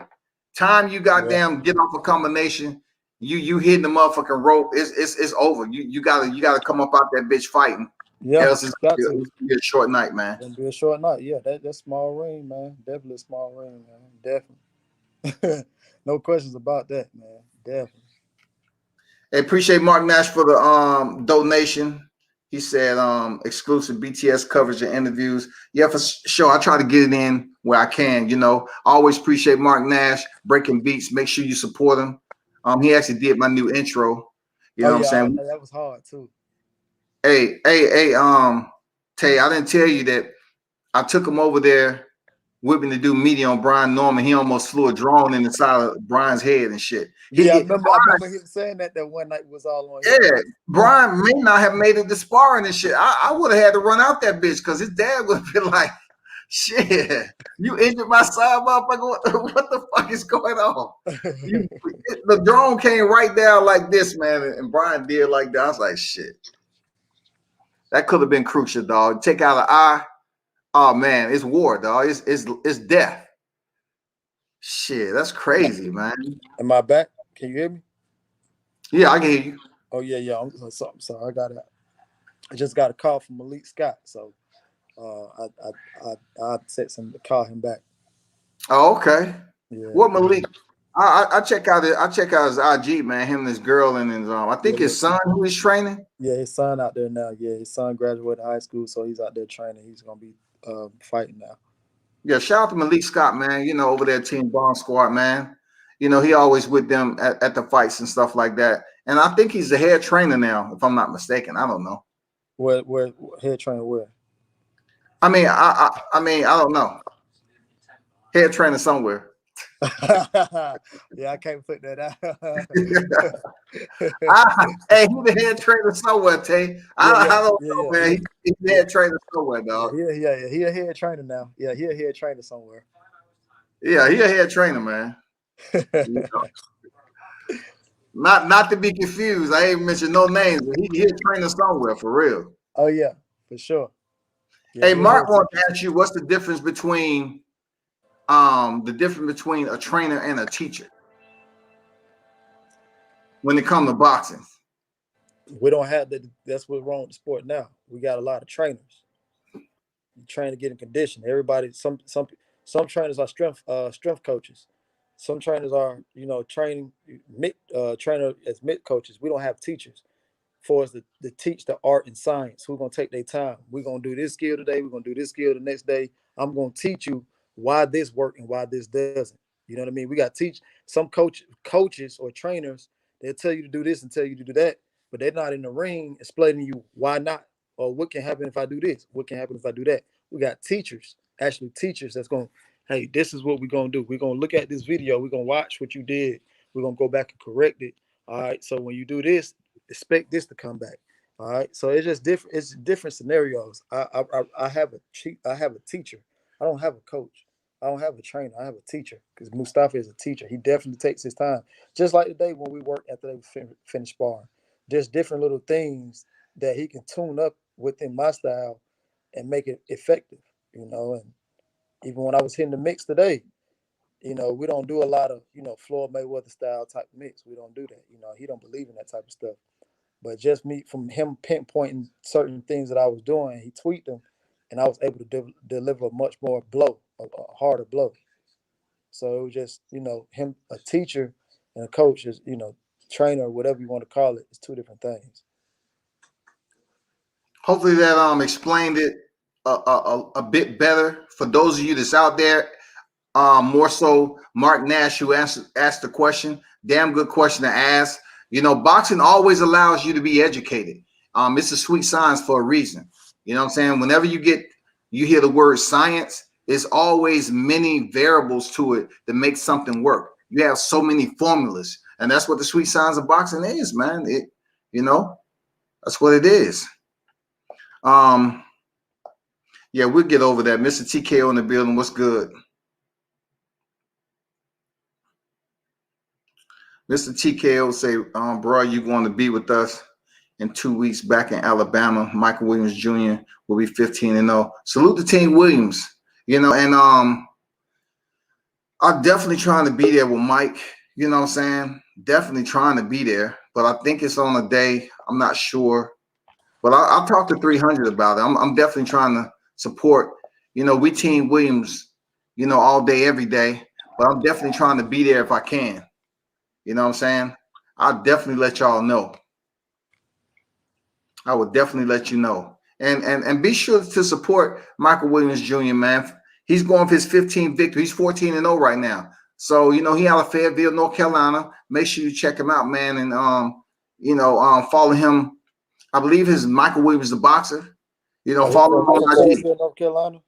Time you Yeah. goddamn get off a combination, you hitting the motherfucking rope, it's over. You gotta come up out that bitch fighting. Yeah. Else it's Got to. gonna be a short night, man. Gonna be a short night. Yeah, that's small ring, man. Definitely a small ring, man. Definitely. No questions about that, man. Definitely. Hey, appreciate Mark Nash for the donation. He said exclusive BTS coverage and interviews. Yeah, for sure. I try to get it in where I can, I always appreciate Mark Nash breaking beats. Make sure you support him. He actually did my new intro. You Oh know what I'm yeah, saying? that was hard too. Hey, Tay, I didn't tell you that I took him over there with me to do media on Brian Norman. He almost flew a drone in the side of Brian's head and shit. Yeah, I remember him saying that one night was all on him. Yeah, Brian may not have made it to sparring and shit. I would have had to run out that bitch because his dad would have been like, shit, you injured my side, motherfucker. What the fuck is going on? The drone came right down like this, man, and Brian did like that. I was like, shit. That could have been crucial, dog. Take out an eye. Oh man, it's war, dog. It's death. Shit, that's crazy, man. Am I back? Can you hear me? Yeah, I can hear you. Oh yeah, yeah. I'm sorry. I just got a call from Malik Scott, so I set some to call him back. Oh, okay. Yeah, What Malik? I check out it. I check out his IG, man. Him and his girl and his I think yeah, his son who he's training. yeah. His son out there now. Yeah, his son graduated high school, so he's out there training. He's gonna be fighting now. Yeah, shout out to Malik Scott, man. Over there, Team Bomb Squad, man. He always with them at the fights and stuff like that. And I think he's the head trainer now, if I'm not mistaken. I don't know. Where head trainer where? I don't know. Head trainer somewhere. Yeah, I can't put that out. Hey, he's the head trainer somewhere, Tay. I don't know, man. He's the head trainer somewhere, dog. Yeah. He a head trainer now. Yeah, he a head trainer somewhere. Yeah, he a head trainer, man. Not to be confused. I ain't mentioned no names, but he a trainer somewhere for real. Oh yeah, for sure. Yeah, Hey, Mark wants to ask you, what's the difference between a trainer and a teacher when it comes to boxing? We don't have that. That's what's wrong with the sport now. We got a lot of trainers. You're trying to get in condition. Everybody, some trainers are strength coaches. Some trainers are training trainer as mid coaches. We don't have teachers for us to teach the art and science. We're gonna take their time. We're gonna do this skill today. We're gonna do this skill the next day. I'm gonna teach you why this works and why this doesn't. You know what I mean? We got to teach some coaches or trainers. They'll tell you to do this and tell you to do that, but they're not in the ring explaining you why not, or what can happen if I do this, what can happen if I do that. We got teachers, actually teachers that's going, hey, this is what we're going to do. We're going to look at this video. We're going to watch what you did. We're going to go back and correct it. All right. So when you do this, expect this to come back. All right. So it's just different. It's different scenarios. I have a teacher. I don't have a coach. I don't have a trainer. I have a teacher because Mustafa is a teacher. He definitely takes his time. Just like today when we work after they finish sparring. There's different little things that he can tune up within my style and make it effective, And even when I was hitting the mix today, we don't do a lot of, Floyd Mayweather style type mix. We don't do that. He don't believe in that type of stuff. But just me from him pinpointing certain things that I was doing, he tweaked them, and I was able to deliver a much more a harder blow. So it was just, him, a teacher and a coach is, trainer, whatever you want to call it, it's two different things. Hopefully that explained it a bit better for those of you that's out there. More so, Mark Nash, who asked the question. Damn good question to ask. Boxing always allows you to be educated. It's a sweet science for a reason. You know what I'm saying? Whenever you hear the word science, there's always many variables to it that make something work. You have so many formulas, and that's what the sweet science of boxing is, man. That's what it is. Yeah, we'll get over that. Mr. TKO in the building. What's good? Mr. TKO say, bro, you going to be with us in 2 weeks back in Alabama. Michael Williams Jr. will be 15-0. Salute to Team Williams. And I'm definitely trying to be there with Mike. You know what I'm saying? Definitely trying to be there. But I think it's on a day. I'm not sure. But I'll talk to 300 about it. I'm definitely trying to support. We Team Williams, all day, every day. But I'm definitely trying to be there if I can. You know what I'm saying? I'll definitely let y'all know. I will definitely let you know. And be sure to support Michael Williams Jr., man. He's going for his 15th victory. He's 14-0 right now. So, he out of Fayetteville, North Carolina. Make sure you check him out, man. And, follow him. I believe his Michael Williams, the boxer. Follow him on IG. Fayetteville, North Carolina?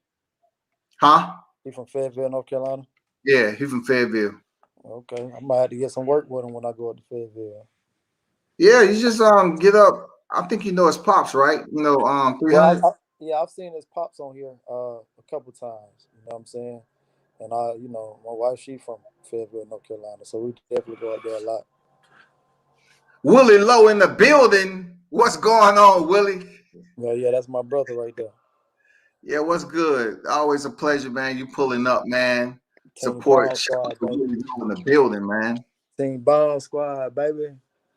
Huh? He from Fayetteville, North Carolina? Yeah, he's from Fayetteville. Okay. I might have to get some work with him when I go up to Fayetteville. Yeah, you just get up. I think his pops, right? 300. Well, I've seen his pops on here a couple times. You know what I'm saying? And my wife, she from Fayetteville, North Carolina, so we definitely go out there a lot. Willie Lowe in the building. What's going on, Willie? Yeah, that's my brother right there. Yeah, what's good? Always a pleasure, man. You pulling up, man. Team Support Bomb Squad, Willie Lowe in the building, man. Team Bomb Squad, baby.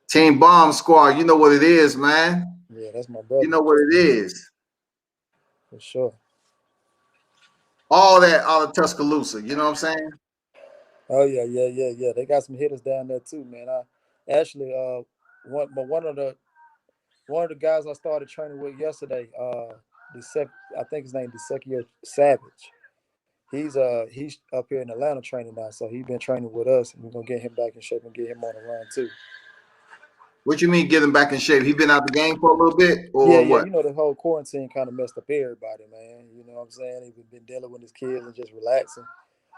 Team Bomb Squad. You know what it is, man. Yeah, that's my brother. You know what it is. For sure. All that out of Tuscaloosa. You know what I'm saying? Oh yeah. They got some hitters down there too, man. I actually one of the guys I started training with yesterday, I think his name Desekio Savage. He's up here in Atlanta training now, so he's been training with us, and we're gonna get him back in shape and get him on the run too. What you mean get him back in shape? He been out the game for a little bit, Yeah, or yeah, what? you know the whole quarantine kind of messed up everybody, man. You know what I'm saying? He's been dealing with his kids and just relaxing.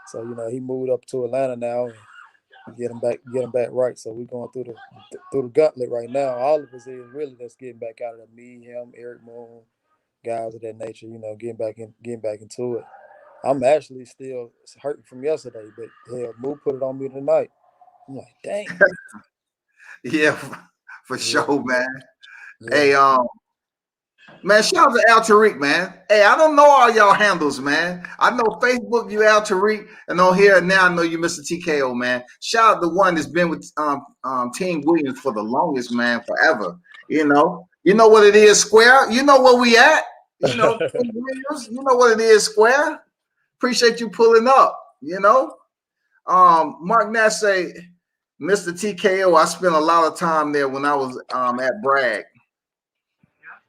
So he moved up to Atlanta now and get him back right. So we're going through the gauntlet right now. All of us is really just getting back out of there. Me, him, Eric Moon, guys of that nature. Getting back into it. I'm actually still hurting from yesterday, but hell, Moo put it on me tonight. I'm like, dang. Yeah, for Yeah, sure, man. yeah. Hey, man, shout out to Al Tariq, man. Hey, I don't know all y'all handles, man. I know Facebook, you Al Tariq, and on here now I know you Mr. TKO, man. Shout out to one that's been with Team Williams for the longest, man, forever. You know what it is, Square. You know where we at. Team Williams. You know what it is, Square. Appreciate you pulling up. Mark Nash say, Mr. TKO. I spent a lot of time there when I was at Bragg.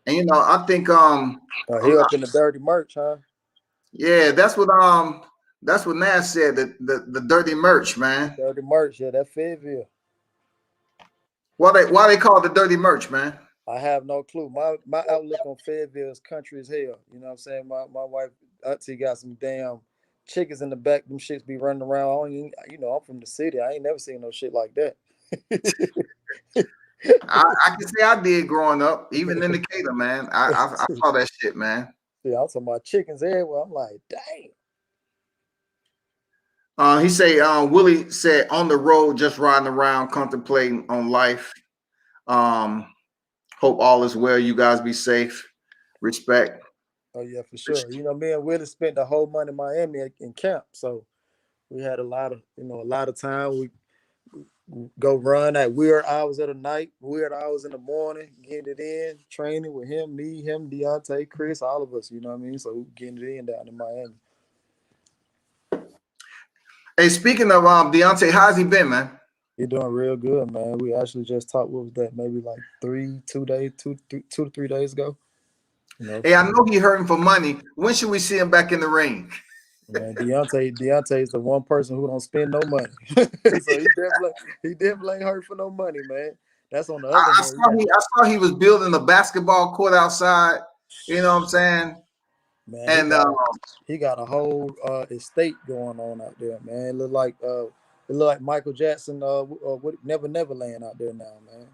And I think He up in the dirty merch, huh? yeah, that's what Nash said, the dirty merch, man. Dirty merch, yeah, that Fayetteville. Why they call it the dirty merch, man? I have no clue. My outlook on Fayetteville is country as hell. You know what I'm saying? My wife auntie got some damn chickens in the back. Them shits be running around. I'm from the city. I ain't never seen no shit like that. I can say I did growing up, even in Decatur, man. I saw that shit, man. Yeah, I'm talking about chickens everywhere. I'm like, dang. He say Willie said on the road, just riding around, contemplating on life. Hope all is well. You guys be safe. Respect. Oh yeah, for sure. Me and Willie spent the whole month in Miami in camp, so we had a lot of time. We go run at weird hours of the night, weird hours in the morning, getting it in, training with him, me, him, Deontay, Chris, all of us, you know what I mean? So we getting it in down in Miami. Hey, speaking of Deontay, how's he been, man? He doing real good, man. We actually just talked, what was that, maybe like 2 to 3 days ago. Hey, I know he hurting for money. When should we see him back in the ring? Man, Deontay is the one person who don't spend no money. So he definitely ain't hurt for no money, man. That's on the other I hand. saw he was building a basketball court outside. You know what I'm saying? Man, And he got a whole estate going on out there, man. It look like Michael Jackson Never Neverland out there now, man.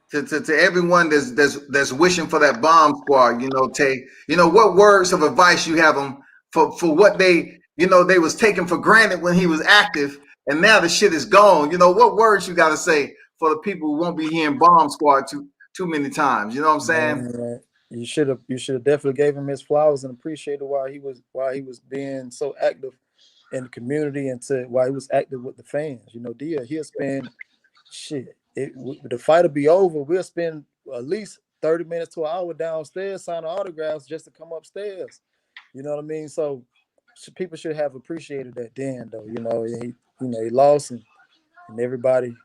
to everyone that's wishing for that bomb squad, Tay, what words of advice you have them for what they was taken for granted when he was active, and now the shit is gone. What words you got to say for the people who won't be hearing bomb squad too many times? You know what I'm saying? Man, you should have definitely gave him his flowers and appreciated why he was being so active in the community and why he was active with the fans. He'll spend shit. The fight will be over. We'll spend at least 30 minutes to an hour downstairs signing autographs just to come upstairs. You know what I mean? So people should have appreciated that then, though. He lost and everybody,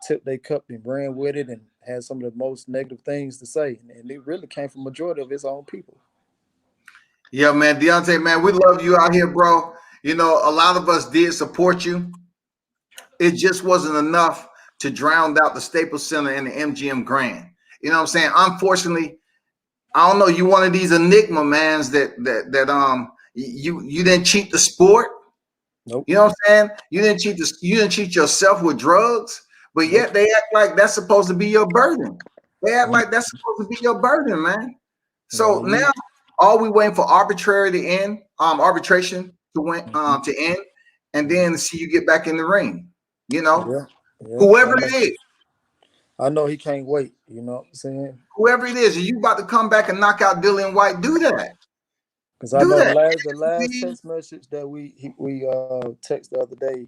tipped their cup and ran with it and had some of the most negative things to say. And it really came from majority of his own people. Yeah, man, Deontay, man, we love you out here, bro. A lot of us did support you. It just wasn't enough to drown out the Staples Center and the MGM Grand. You know what I'm saying? Unfortunately, I don't know. You one of these enigma mans that you didn't cheat the sport. Nope. You know what I'm saying? You didn't cheat yourself with drugs, but yet Nope. they act like that's supposed to be your burden. They act like that's supposed to be your burden, man. So Man, now all we waiting for arbitration to win to end, and then see you get back in the ring. yeah, yeah. Whoever it is. I know he can't wait. You know what I'm saying? Whoever it is, you about to come back and knock out Dillian White, do that. Because I Do know the that. last text message that we text the other day,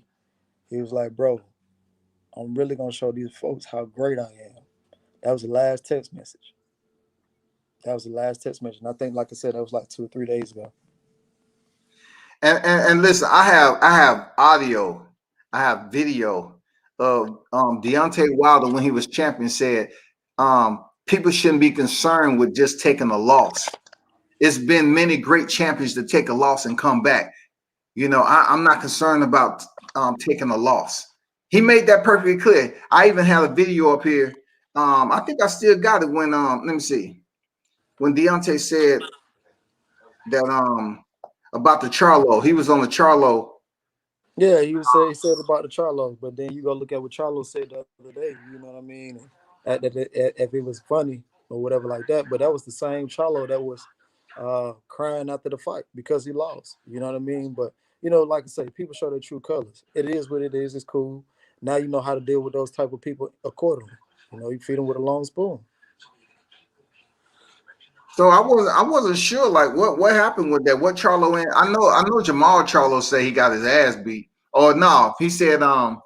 he was like, "Bro, I'm really gonna show these folks how great I am." That was the last text message. And I think, like I said, that was like 2 or 3 days ago. And listen, I have audio, I have video of Deontay Wilder when he was champion said, people shouldn't be concerned with just taking a loss. It's been many great champions that take a loss and come back. You know, I'm not concerned about taking a loss. He made that perfectly clear. I even have a video up here. I think I still got it when let me see. When Deontay said that about the Charlo, he was on the Charlo. Yeah, he said about the Charlo, but then you go look at what Charlo said the other day. You know what I mean? If it was funny or whatever like that, but that was the same Charlo that was crying after the fight because he lost. You know what I mean? But like I say, people show their true colors. It is what it is. It's cool. Now you know how to deal with those type of people accordingly. You feed them with a long spoon. So I wasn't sure like what happened with that. What Charlo in? I know Jamal Charlo said he got his ass beat. Or no, he said um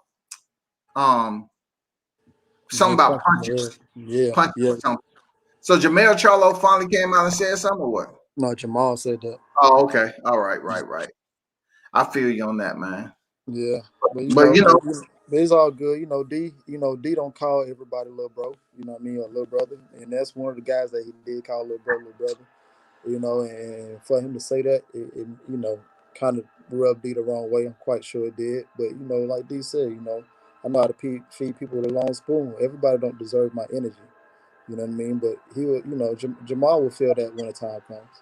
something Just about punch in the head. punches, Yeah, punches yeah. or something. So Jamel Charlo finally came out and said something or what? No, Jamal said that. Oh, okay. All right, right. I feel you on that, man. Yeah, but But but it's all good. D don't call everybody little bro. You know what I mean, or little brother, and that's one of the guys that he did call little brother. And for him to say that, it kind of rubbed D the wrong way. I'm quite sure it did. But like D said, I know how to feed people with a long spoon. Everybody don't deserve my energy. You know what I mean? But he will, Jamal will feel that when the time comes.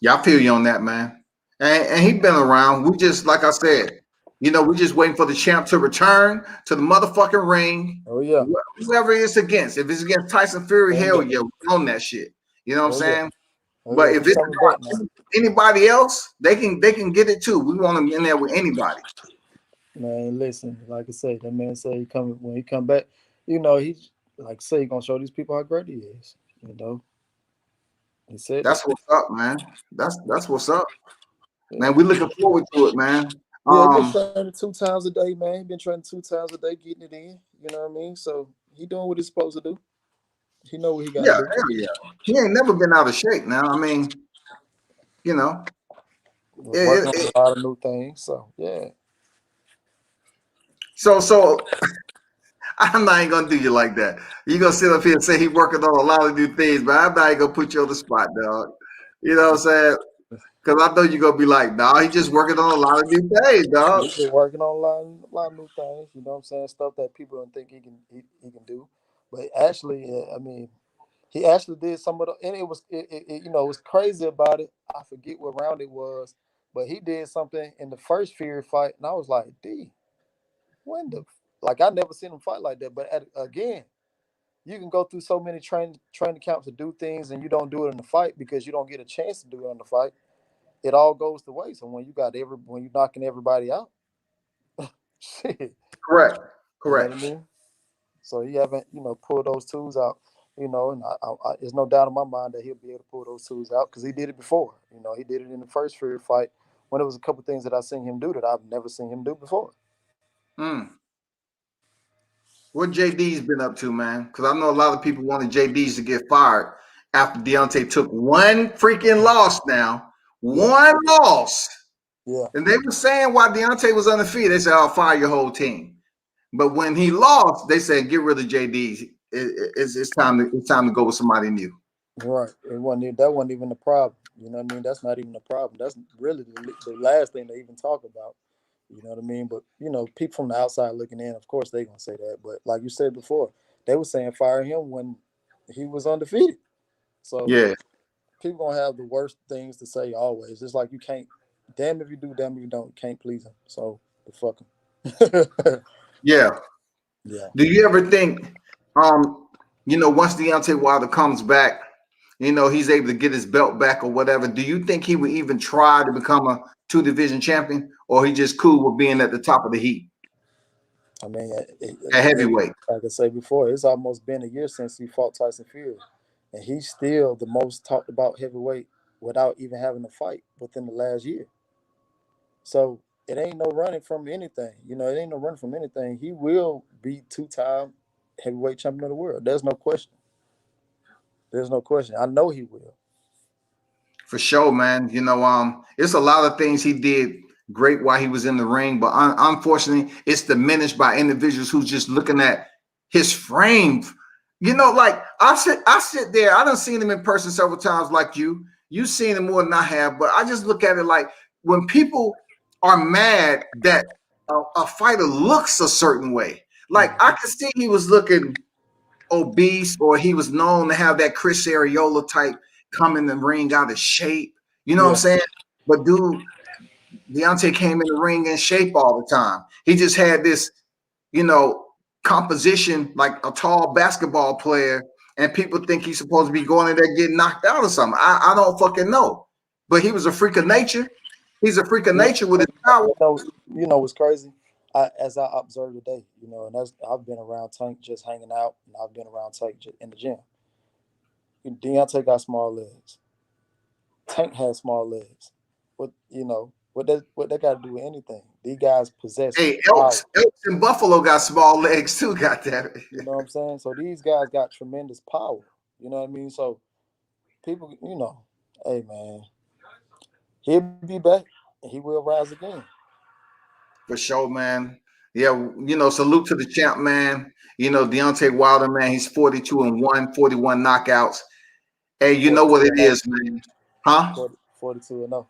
yeah, I feel you on that, man. And he been around. We just, like I said, we just waiting for the champ to return to the motherfucking ring. Oh yeah. Whoever it's against. If it's against Tyson Fury, Oh hell yeah. yeah, we on that shit. You know what I'm Oh yeah. saying? Oh But yeah. if He's it's coming back now. anybody else, they can get it too. We want them in there with anybody. Man, listen, like I said, that man said when he come back, he's like I say he gonna show these people how great he is. He said that. That's what's up, man. That's what's up. Yeah. Man, we looking forward to it, man. Yeah, he been training 2 times a day, man. He been training 2 times a day, getting it in. You know what I mean? So he doing what he's supposed to do. He know what he got Yeah, to do. hell yeah. He ain't never been out of shape now. I mean, you know, Working on a lot of new things. So yeah. so I'm not even gonna do you like that. You gonna sit up here and say he working on a lot of new things, but I'm not even gonna put you on the spot, dog. You know what I'm saying? Because I know you're gonna be like, nah, he just working on a lot of new things, dog. He's been working on a lot of new things. You know what I'm saying? Stuff that people don't think he can do. But actually, I mean, he actually did some of the, and it was crazy about it. I forget what round it was, but he did something in the first Fury fight, and I was like, D, when the like I never seen him fight like that. But again, you can go through so many training camps to do things, and you don't do it in the fight because you don't get a chance to do it in the fight. It all goes to waste. And when you're knocking everybody out, shit, Correct. you know what Correct. I mean. So he haven't, pulled those tools out, and there's no doubt in my mind that he'll be able to pull those tools out because he did it before. He did it in the first Fury fight when there was a couple things that I seen him do that I've never seen him do before. Mm. What JD's been up to, man? Because I know a lot of people wanted JD's to get fired after Deontay took one freaking loss now. Yeah, One loss. yeah, And they were saying while Deontay was undefeated, they said, I'll fire your whole team. But when he lost, they said, get rid of JD. It's time to go with somebody new. right. That wasn't even the problem. You know what I mean? That's not even the problem. That's really the last thing they even talk about. You know what I mean? But people from the outside looking in, of course, they gonna say that. But like you said before, they were saying fire him when he was undefeated. So Yeah. people gonna have the worst things to say always. It's like you can't. Damn if you do, damn if you don't. You can't please them. So fuck them. Yeah. Yeah. Do you ever think, once Deontay Wilder comes back, he's able to get his belt back or whatever, do you think he would even try to become a two-division champion, or he just cool with being at the top of the heat I mean, at heavyweight? like I said before, it's almost been a year since he fought Tyson Fury, and he's still the most talked about heavyweight without even having a fight within the last year. So it ain't no running from anything. It ain't no running from anything. He will be 2-time heavyweight champion of the world. There's no question. There's no question. I know he will. For sure, man. It's a lot of things he did great while he was in the ring, but unfortunately, it's diminished by individuals who's just looking at his frame. Like I sit there. I done seen him in person several times, like you. You've seen him more than I have, but I just look at it like when people are mad that a fighter looks a certain way. Like I could see he was looking obese, or he was known to have that Chris Arreola type come in the ring out of shape. You know what I'm Yeah. saying? But dude, Deontay came in the ring in shape all the time. He just had this, you know, composition like a tall basketball player, and people think he's supposed to be going in there getting knocked out or something. I don't fucking know. But he was a freak of nature. He's a freak of Yeah. nature with his power. You know what's crazy? As I observed today, you know, and that's I've been around Tank just hanging out, and I've been around Tank in the gym. Deontay got small legs. Tank has small legs. What they got to do with anything? These guys possess Hey, power. Elks in Buffalo got small legs too. Got that? You know what I'm saying? So these guys got tremendous power. You know what I mean? So people, hey man, he'll be back and he will rise again. For sure, man. Yeah, salute to the champ, man. Deontay Wilder, man, he's 42-1, 41 knockouts. Hey, you know what 42 it and 0. is, man. Huh? 42 and 0.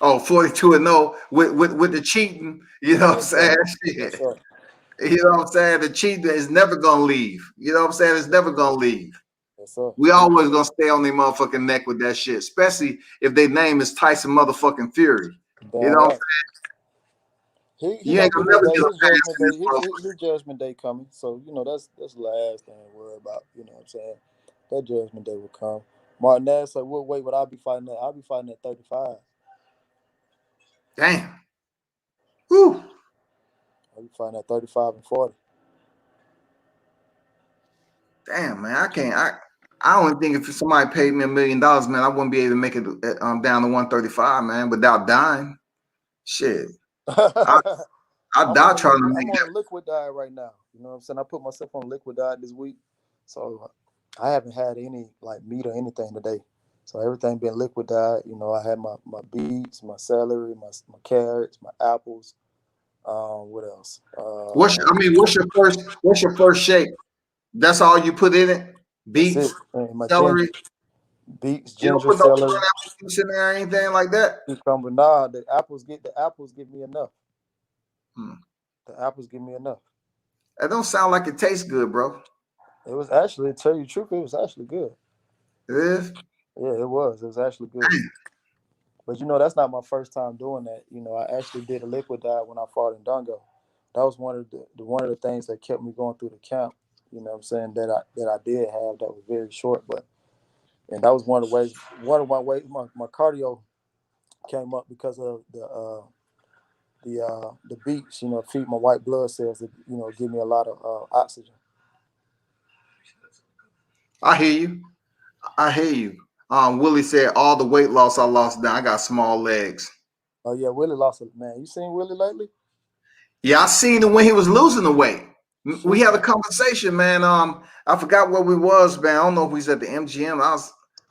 Oh, 42-0 with the cheating. You know what I'm Yes, sir. saying? Yes, Shit. sir. You know what I'm saying? The cheating is never gonna leave. You know what I'm saying? It's never gonna leave. Yes, sir. We always gonna stay on their motherfucking neck with that shit, especially if their name is Tyson motherfucking Fury. You know Damn what I'm right. saying? He You ain't gonna gonna get his never day, get a his pass judgment in day, this motherfucker. his judgment day coming. So that's the last thing to worry about. You know what I'm saying? That judgment day will come. Martinez said, "What weight would I be fighting at? I'll be fighting at 35. Damn. Whew. I'll be fighting at 35 and 40." Damn, man. I can't. I don't think if somebody paid me $1 million, man, I wouldn't be able to make it down to 135, man, without dying. Shit. I I I'm on die a trying to liquid. I'm make on that. a liquid diet right now. You know what I'm saying? I put myself on a liquid diet this week, so I haven't had any like meat or anything today. So everything been liquid diet. You know, I had my beets, my celery, my carrots, my apples. What else? What's your first shake? That's all you put in it? That's it. Beets, And my celery. ginger, beets, You don't ginger, put no celery, pineapple juice in there or anything like that? cucumber. Nah, the apples give me enough. Hmm. The apples give me enough. That don't sound like it tastes good, bro. It was actually, to tell you the truth, it was actually good. It is? Yeah, it was. It was actually good. But that's not my first time doing that. I actually did a liquid diet when I fought in Dungo. That was one of the things that kept me going through the camp. You know what I'm saying, that I did have that was very short, but and that was one of my ways my cardio came up because of the beats, feed my white blood cells to, give me a lot of oxygen. I hear you. I hear you. Willie said all the weight loss I lost down. I got small legs. Oh yeah, Willie lost it, man. You seen Willie lately? Yeah, I seen him when he was losing the weight. We Shoot, had a man. conversation, man. I forgot where we was, man. I don't know if we was at the MGM.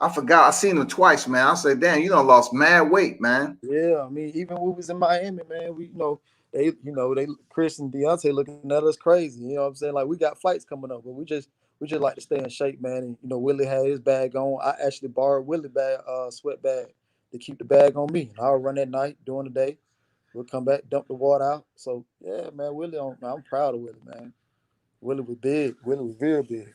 I forgot. I seen him twice, man. I said, damn, you done lost mad weight, man. Yeah, I mean, even when we was in Miami, man, they Chris and Deontay looking at us crazy. You know what I'm saying? Like we got fights coming up, but we just like to stay in shape, man. And Willie had his bag on. I actually borrowed Willie bag, sweat bag, to keep the bag on me. And I'll run at night during the day. We'll come back, dump the water out. So yeah, man, I'm proud of Willie, man. Willie was big. Willie was real big.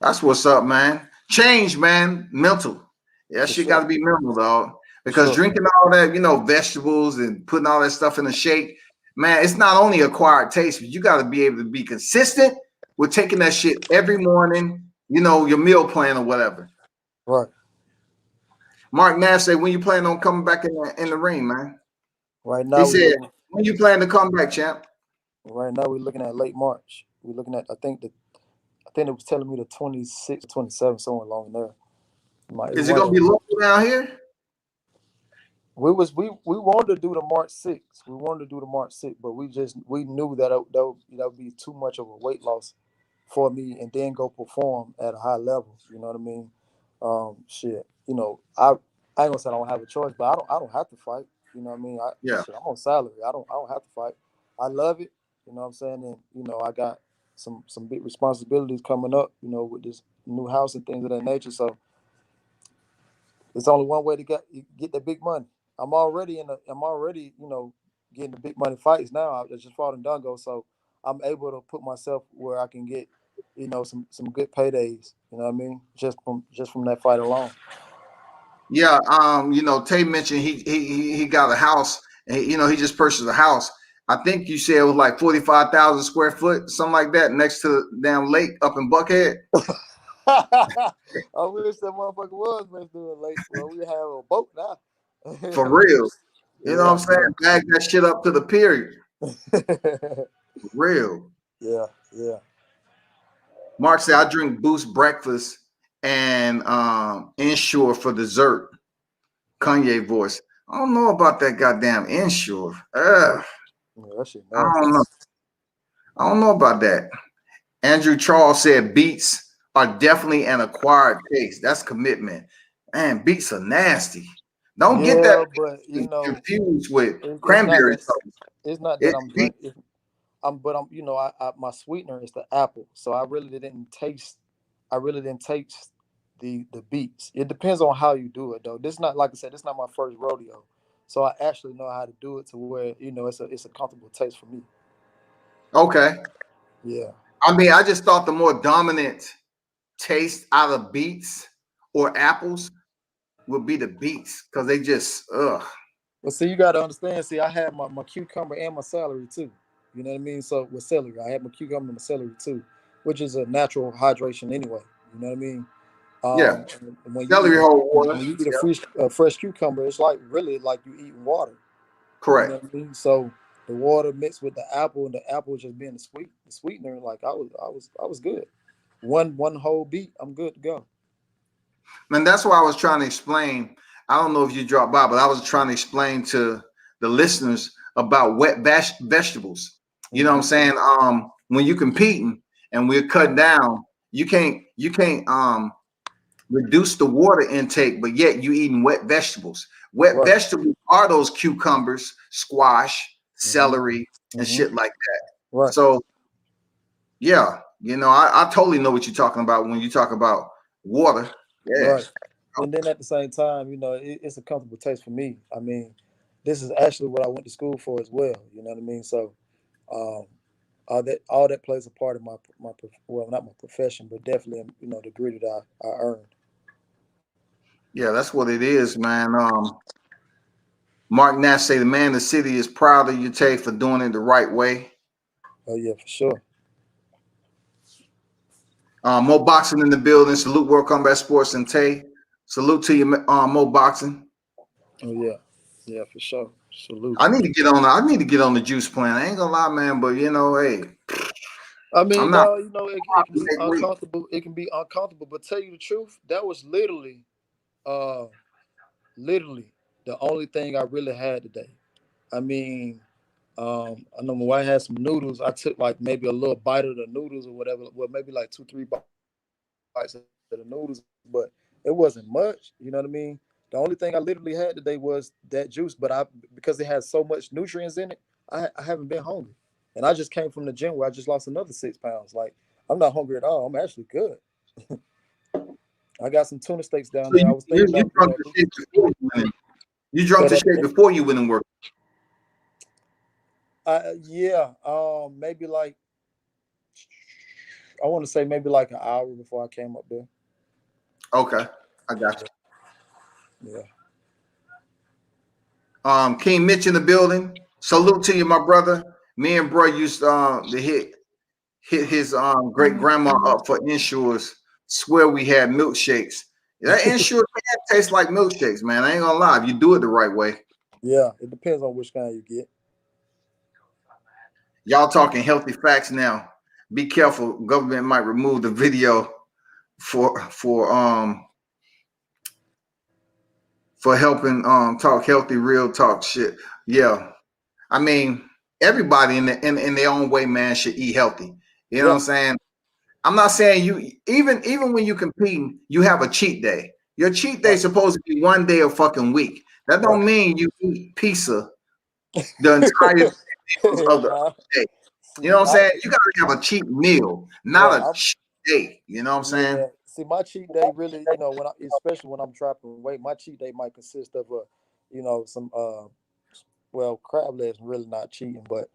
That's what's up, man. Change, man. Mental. Yeah, that For shit got sure. to be mental, dog. For Because sure. drinking all that, vegetables and putting all that stuff in a shake, man, it's not only acquired taste, but you got to be able to be consistent with taking that shit every morning. Your meal plan or whatever. Right. Mark Nash said, "When you plan on coming back in the ring, man?" Right He now we're said, looking. "When you plan to come back, champ?" Right now we're looking at late March. We're looking at. I think it was telling me the 26th, 27th, somewhere along there. It's Is it one of gonna be those. local down here? We wanted to do the March 6th. We wanted to do the March 6th, but we knew that would be too much of a weight loss for me, and then go perform at a high level. You know what I mean? Shit. I ain't gonna say I don't have a choice, but I don't have to fight. You know what I mean? Yeah. I'm on salary. I don't have to fight. I love it. You know what I'm saying? And I got some big responsibilities coming up, with this new house and things of that nature. So it's only one way to get the big money. I'm already, getting the big money fights now. I just fought in Dungo, so I'm able to put myself where I can get, some good paydays. You know what I mean? Just from that fight alone. Yeah, Tay mentioned he got a house, and he just purchased a house. I think you said it was like 45,000 square foot, something like that, next to the damn lake up in Buckhead. I wish that motherfucker was next to a lake. Well, we have a boat now. For real. You know what I'm Yeah, saying? Bag that shit up to the pier. yeah. For real. Yeah, yeah. Mark said I drink Boost breakfast and Ensure for dessert. Kanye voice. I don't know about that goddamn Ensure. Yeah, that shit I nasty. don't know. I don't know about that. Andrew Charles said beets are definitely an acquired taste. That's commitment. Man, beets are nasty. Don't get that Yeah, but confused with it's not cranberry that sauce. it's not that It's I'm beet. drinking. But I'm my sweetener is the apple, so I really didn't taste the beets. It depends on how you do it though. This not, like I said, this not my first rodeo, so I actually know how to do it to where it's a comfortable taste for me. Okay. Yeah. I mean, I just thought the more dominant taste out of beets or apples would be the beets because they just But see, you got to understand. See, I had my cucumber and my celery too. You know what I mean? So with celery, I had my cucumber and my celery too, which is a natural hydration anyway. You know what I mean? yeah. And when you eat Celery hold water. when you eat a Yeah, fresh cucumber, it's like really like you eating water. You know correct. what I mean? So the water mixed with the apple, and the apple just being the sweetener. Like I was good. One whole beet, I'm good to go. And that's why I was trying to explain. I don't know if you dropped by, but I was trying to explain to the listeners about vegetables. You know what I'm Hmm. saying? When you competing and we're cut down, you can't reduce the water intake, but yet you eating wet vegetables. Wet Right. vegetables are those cucumbers, squash, Hmm. celery, and Hmm. shit like that. Right. So yeah, I totally know what you're talking about when you talk about water. Yeah. Right. And then at the same time, it's a comfortable taste for me. I mean, this is actually what I went to school for as well. You know what I mean? So, um, all that plays a part of well, not my profession, but definitely the degree that I earned. Yeah, that's what it is, man. Mark Nash say the man in the city is proud of you, Tay, for doing it the right way. Oh yeah, for sure. Mo Boxing in the building. Salute World Combat Sports and Tay. Salute to you, Mo Boxing. Oh yeah, yeah, for sure. Salute. I need to get on the juice plan. I ain't gonna lie, man, but hey, I I'm mean, not dog, it can be make weight. uncomfortable. It can be uncomfortable, but tell you the truth, that was uh, literally the only thing I really had today. I mean, I know my wife had some noodles. I took like maybe a little bite of the noodles or whatever. Well, maybe like two, three bites of the noodles, but it wasn't much. You know what I mean? The only thing I literally had today was that juice, but because it has so much nutrients in it, I haven't been hungry. And I just came from the gym where I just lost another 6 pounds. Like I'm not hungry at all. I'm actually good. I got some tuna steaks down there. I was So thinking about, you drunk the shit before you went in. You say drunk the that shit again. before you went and work. Yeah, maybe like I want to say maybe like an hour before I came up there. Okay, I got you. Yeah. King Mitch in the building. Salute to you, my brother. Me and bro used to hit his great grandma up for insures. Swear we had milkshakes. That insure can taste like milkshakes, man. I ain't gonna lie. If you do it the right way. Yeah, it depends on which kind you get. Y'all talking healthy facts now. Be careful. Government might remove the video for helping talk healthy, real talk shit. Yeah. I mean, everybody in their own way, man, should eat healthy. You know what Yeah, I'm saying? I'm not saying you even when you compete, you have a cheat day. Your cheat day right, is supposed to be one day a fucking week. That right. don't mean you eat pizza the entire meals of the Nah, day. You know what I'm saying? You got to have a cheat meal, not right. a cheat day. You know what I'm saying? Yeah. See, my cheat day really, especially when I'm dropping weight, my cheat day might consist of some well, crab legs really not cheating, but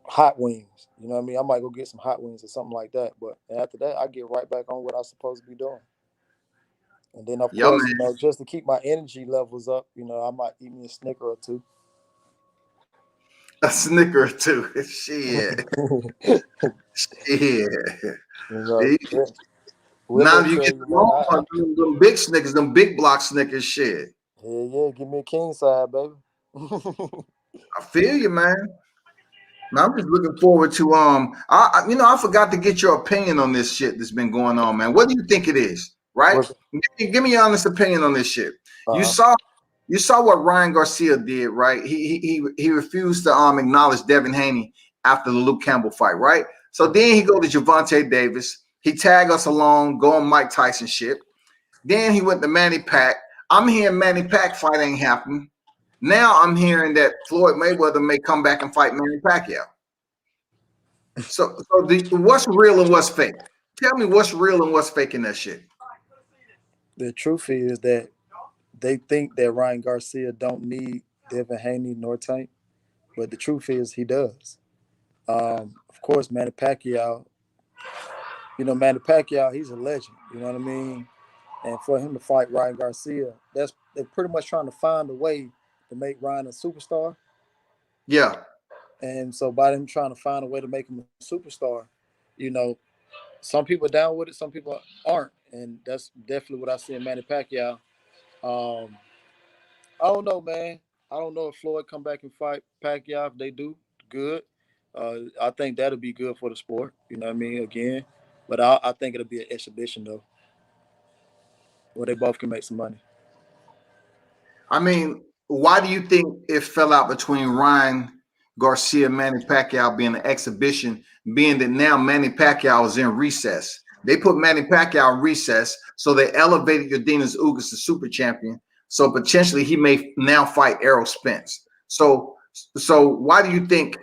hot wings. You know what I mean? I might go get some hot wings or something like that. But after that, I get right back on what I'm supposed to be doing. And then, of Yo, course, man, just to keep my energy levels up, I might eat me a Snicker or two. a Snicker or two. Shit. Shit. Yeah. Now Willie you tell get you, the man, wrong one, them big Snickers, them big block Snickers. Shit. yeah, give me a king side, baby. I feel you, man. Now I'm just looking forward to I forgot to get your opinion on this shit that's been going on, man. What do you think it is? Right? What's Give me your honest opinion on this shit. You uh saw you saw what Ryan Garcia did, right? He refused to acknowledge Devin Haney after the Luke Campbell fight, right? So then he go to Gervonta Davis. He tag us along, go on Mike Tyson shit. Then he went to Manny Pack. I'm hearing Manny Pack fight ain't happening. Now I'm hearing that Floyd Mayweather may come back and fight Manny Pacquiao. So what's real and what's fake? Tell me what's real and what's fake in that shit. the truth is that they think that Ryan Garcia don't need Devin Haney nor Tank, but the truth is he does. Of course, Manny Pacquiao. Manny Pacquiao, he's a legend. You know what I mean? And for him to fight Ryan Garcia, they're pretty much trying to find a way to make Ryan a superstar. Yeah. And so by them trying to find a way to make him a superstar, you know, some people are down with it, some people aren't, and that's definitely what I see in Manny Pacquiao. Um, I don't know, man. I don't know if Floyd come back and fight Pacquiao. If they do, good. I think that'll be good for the sport. You know what I mean? Again, but I think it'll be an exhibition though, where they both can make some money. I mean, why do you think it fell out between Ryan Garcia and Manny Pacquiao being an exhibition, being that now Manny Pacquiao is in recess? They put Manny Pacquiao in recess, so they elevated Yordenis Ugas to super champion. So potentially he may now fight Errol Spence. So why do you think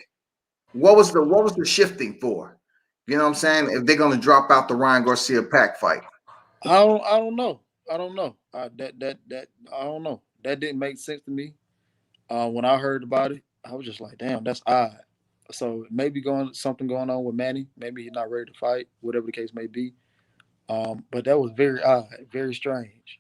what was the shifting for? You know what I'm saying? If they're gonna drop out the Ryan Garcia Pac fight. I don't know. I don't know. That I don't know. That didn't make sense to me. When I heard about it, I was just like, damn, that's odd. So maybe something going on with Manny. Maybe he's not ready to fight, whatever the case may be. But that was very odd, very strange.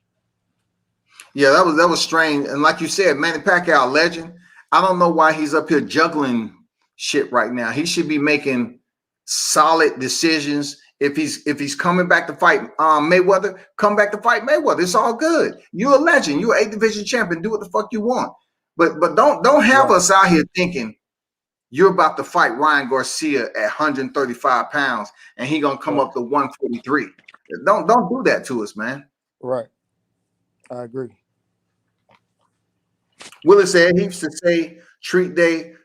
Yeah, that was strange. And like you said, Manny Pacquiao, legend. I don't know why he's up here juggling shit right now. He should be making solid decisions. If he's coming back to fight Mayweather, come back to fight Mayweather. It's all good. You're a legend. You're an 8th division champion. Do what the fuck you want. But don't have Right. us out here thinking you're about to fight Ryan Garcia at 135 pounds and he gonna come Right. up to 143. Don't do that to us, man. Right. I agree. Willis said he used to say cheat day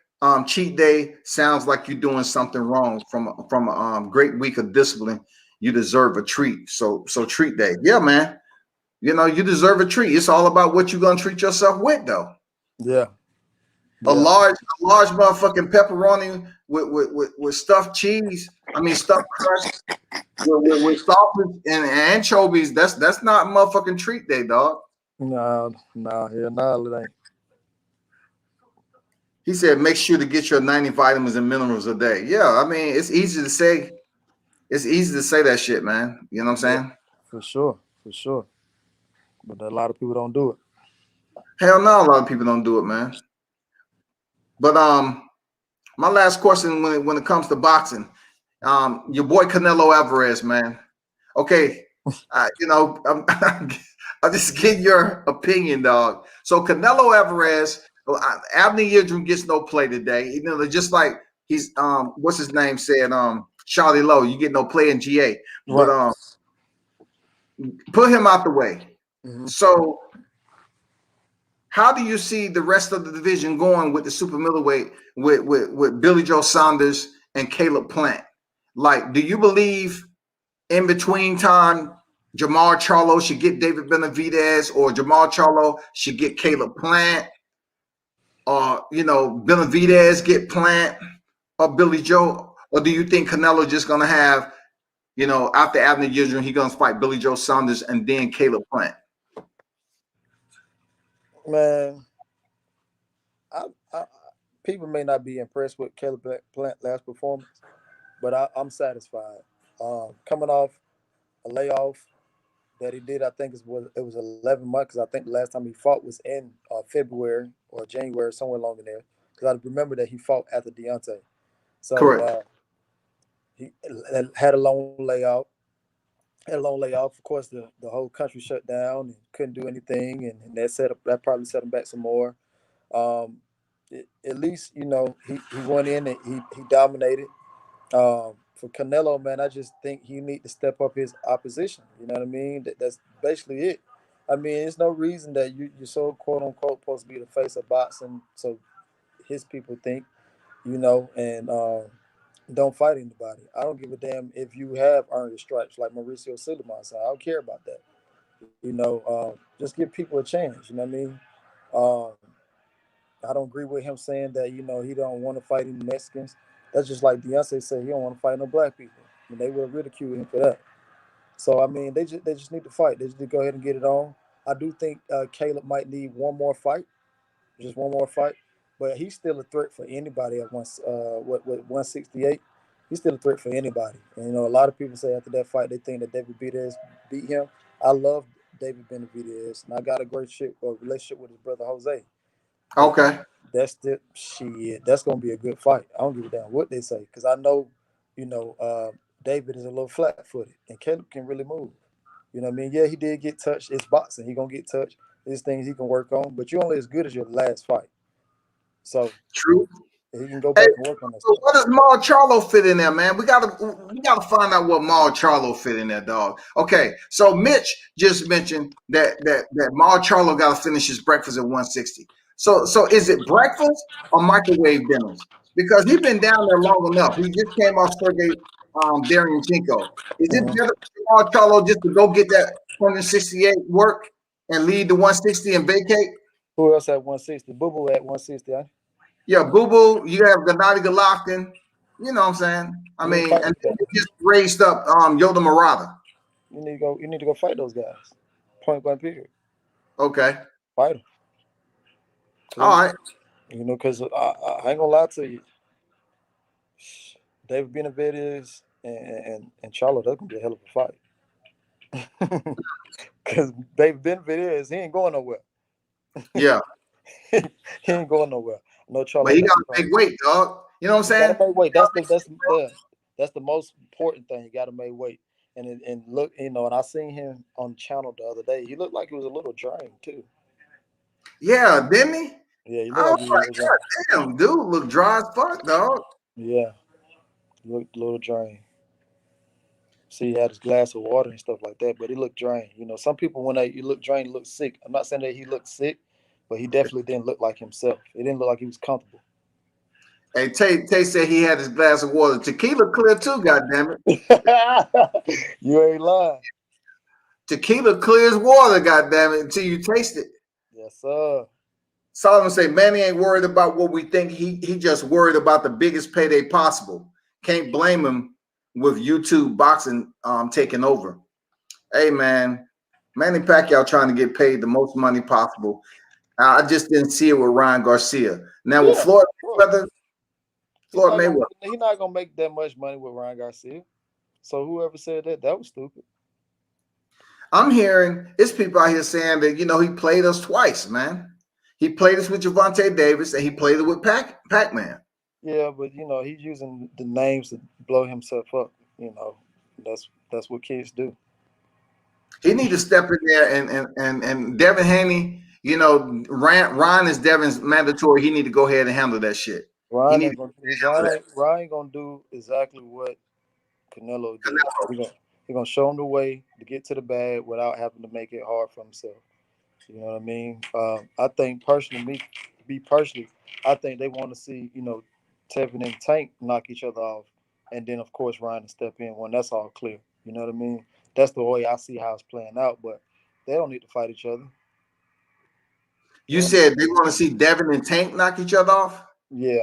sounds like you're doing something wrong from a great week of discipline. You deserve a treat. So treat day. Yeah, man. You deserve a treat. It's all about what you're gonna treat yourself with, though. Yeah. A Yeah. large motherfucking pepperoni with stuffed cheese. I mean stuffed crust with sausage and anchovies. That's not motherfucking treat day, dog. No, it ain't. He said, make sure to get your 90 vitamins and minerals a day. Yeah, I mean, it's easy to say. It's easy to say that shit, man. You know what I'm Yeah, saying? for sure. But a lot of people don't do it. Hell no, a lot of people don't do it, man. But my last question when it comes to boxing, your boy Canelo Alvarez, man. Okay, I just get your opinion, dog. So Canelo Alvarez, Abney Yildirim gets no play today. Just like he's what's his name said, Charlie Lowe, you get no play in GA. But Right. put him out the way. Mm-hmm. So how do you see the rest of the division going with the super middleweight with Billy Joe Saunders and Caleb Plant? Like, do you believe in between time Jamar Charlo should get David Benavidez or Jamar Charlo should get Caleb Plant or Benavidez get Plant or Billy Joe? or do you think Canelo just gonna have, after Abner Yildirim, he gonna fight Billy Joe Saunders and then Caleb Plant? Man, I, I people may not be impressed with Caleb Plant last performance, but I'm satisfied. Coming off a layoff that he did, I think it was 11 months. Because I think the last time he fought was in February or January, somewhere along in there. Because I remember that he fought after Deontay, so Correct. he had a long layoff. Had a long layoff. Of course, the whole country shut down and couldn't do anything, and that probably set him back some more. Um, at least he went in and he dominated. For Canelo, man, I just think he need to step up his opposition. You know what I mean? That's basically it. I mean, there's no reason that you're so quote unquote supposed to be the face of boxing, so his people think, and don't fight anybody. I don't give a damn if you have earned your stripes like Mauricio Suleiman said. I don't care about that. Just give people a chance. You know what I mean? Um, I don't agree with him saying that he don't want to fight any Mexicans. That's just like Beyonce said he don't want to fight no black people. I mean, they would have ridiculed him for that. So I mean, they just need to fight. They just need to go ahead and get it on. I do think Caleb might need one more fight, just one more fight, but he's still a threat for anybody at once. What 168? He's still a threat for anybody. And a lot of people say after that fight they think that David Benavidez beat him. I love David Benavidez, and I got a great relationship with his brother Jose. But Okay. that's the shit. That's gonna be a good fight. I don't give a damn what they say because I know, you know, uh, David is a little flat-footed and Caleb can really move. You know what I mean? Yeah, he did get touched. It's boxing. He gonna get touched. There's things he can work on, but you're only as good as your last fight. So True. he can go Hey, back and work on that so stuff. what does Mar Charlo fit in there, man? We gotta find out what Mar Charlo fit in there, dog. Okay, so Mitch just mentioned that Mar Charlo got to finish his breakfast at 160. So is it breakfast or microwave dinners? Because he's been down there long enough. He just came off Sergey Daryanchenko. Is it Mhm. better for Mar Charlo just to go get that 168 work and lead the 160 and vacate? Who else at 160? Boo Boo at 160. Huh? Yeah, Boo Boo, you have Gennady Golovkin. You know what I'm saying? I You need to mean, fight and those then guys. you just raised up Yoda Murata. You need to go. You need to go fight those guys. Point blank period. Okay. Fight them, All please. right. Because I ain't gonna lie to you. David Benavidez and Charlo, that's gonna be a hell of a fight. Because David Benavidez, he ain't going nowhere. Yeah. He ain't going nowhere. No But Charlo he got got to to fight. make weight, dog. You know what I'm He got to saying? make weight. That's the most important thing. He got to make weight. And look, and I seen him on the channel the other day. He looked like he was a little drained too. Yeah, didn't he? Yeah, he I looked was like he was a little like, drained. God damn, dude, look dry as fuck, dog. Yeah, he looked a little drained. See, he had his glass of water and stuff like that, but he looked drained. Some people when you look drained, look sick. I'm not saying that he looked sick, but he definitely didn't look like himself. It didn't look like he was comfortable. Hey, Tay said he had his glass of water. Tequila clear too, goddamn it. You ain't lying. Tequila clears water, goddamn it, until you taste it. Yes, sir. Solomon say, Manny ain't worried about what we think. He just worried about the biggest payday possible. Can't blame him with YouTube boxing taking over. Hey man, Manny Pacquiao trying to get paid the most money possible. I just didn't see it with Ryan Garcia. Now with Yeah, Floyd sure. Mayweather, He's Floyd not gonna Mayweather. he's not gonna make that much money with Ryan Garcia. So whoever said that was stupid. I'm hearing it's people out here saying that he played us twice, man. He played us with Gervonta Davis and he played it with Pac-Man. Yeah, but he's using the names to blow himself up. You know, that's what kids do. He need to step in there and Devin Haney, Ryan is Devin's mandatory. He need to go ahead and handle that shit. He Ryan need ain't to gonna handle Ryan gonna do exactly what Canelo did. that. He gonna show him the way to get to the bag without having to make it hard for himself. You know what I mean? I think personally, personally, I think they want to see Tevin and Tank knock each other off, and then of course Ryan to step in when that's all clear. You know what I mean? That's the way I see how it's playing out. But they don't need to fight each other. They You don't need said they want to see Devin and Tank knock each other off. yeah,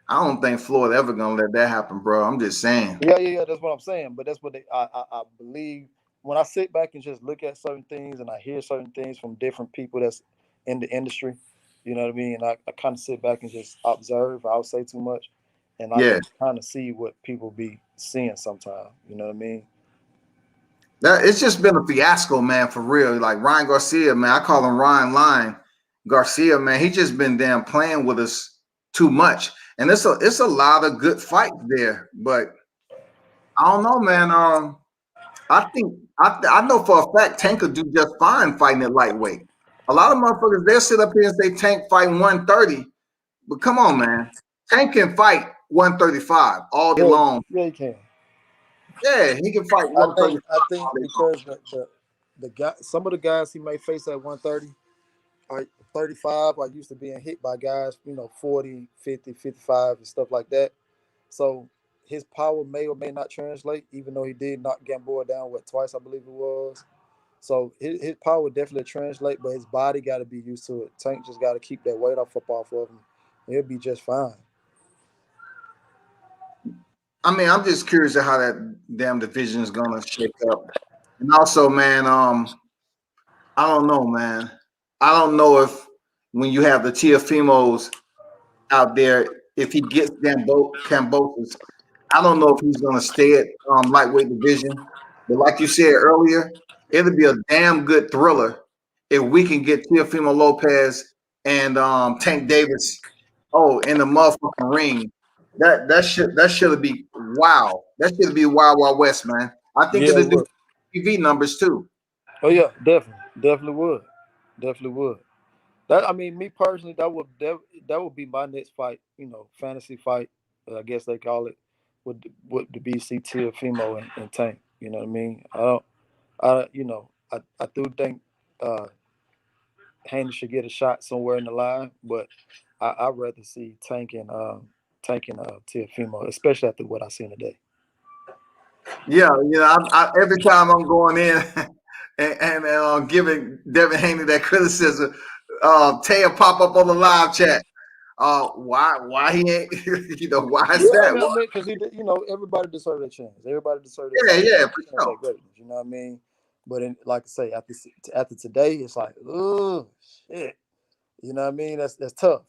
I don't think Florida ever gonna let that happen, bro. I'm just saying. Yeah. That's what I'm saying. But that's what I believe. When I sit back and just look at certain things and I hear certain things from different people that's in the industry, you know what I mean? I kind of sit back and just observe. I would say too much, and I Yeah. can kind of see what people be seeing sometimes. You know what I mean? It's just been a fiasco, man, for real. Like Ryan Garcia, man, I call him Ryan Line Garcia, man. He just been damn playing with us too much, and it's a lot of good fights there. But I don't know, man. I think I know for a fact Tank could do just fine fighting at lightweight. A lot of motherfuckers they'll sit up here and say Tank fighting 130, but come on, man. Tank can fight 135 all day Yeah, long. yeah, you can. Yeah, he can fight I 135 think all day long. because the guy, some of the guys he may face at 130 or 35 are used to being hit by guys, 40, 50, 55 and stuff like that. So his power may or may not translate, even though he did knock Gamboa down twice, I believe it was. So his power definitely translate, but his body got to be used to it. Tank just got to keep that weight off of him. He'll be just fine. I mean, I'm just curious of how that damn division is gonna shake up. And also, man, I don't know, man. I don't know if when you have the Tiafimos out there, if he gets Cambosis, I don't know if he's gonna stay at lightweight division. But like you said earlier, it'll be a damn good thriller if we can get Teofimo Lopez and Tank Davis in the motherfucking ring. That should be wow. That should be Wild Wild West, man. I think Yeah, it'll it do would. TV numbers too. Oh yeah, definitely would, definitely would. That I mean, me personally, that would be my next fight. Fantasy fight. I guess they call it. Would the BC Fimo and Tank. You know what I mean? I don't. I do think Haney should get a shot somewhere in the line, but I'd rather see Tank and Teofimo, especially after what I seen today. Yeah, every time I'm going in and giving Devin Haney that criticism, Taya pop up on the live chat. Why he ain't why is Yeah, I that? mean, because everybody deserves a chance. Everybody deserves a Yeah, chance yeah, to for chance sure. at greatness. You know what I mean? But like I say, after today, it's like, oh shit. You know what I mean? That's tough.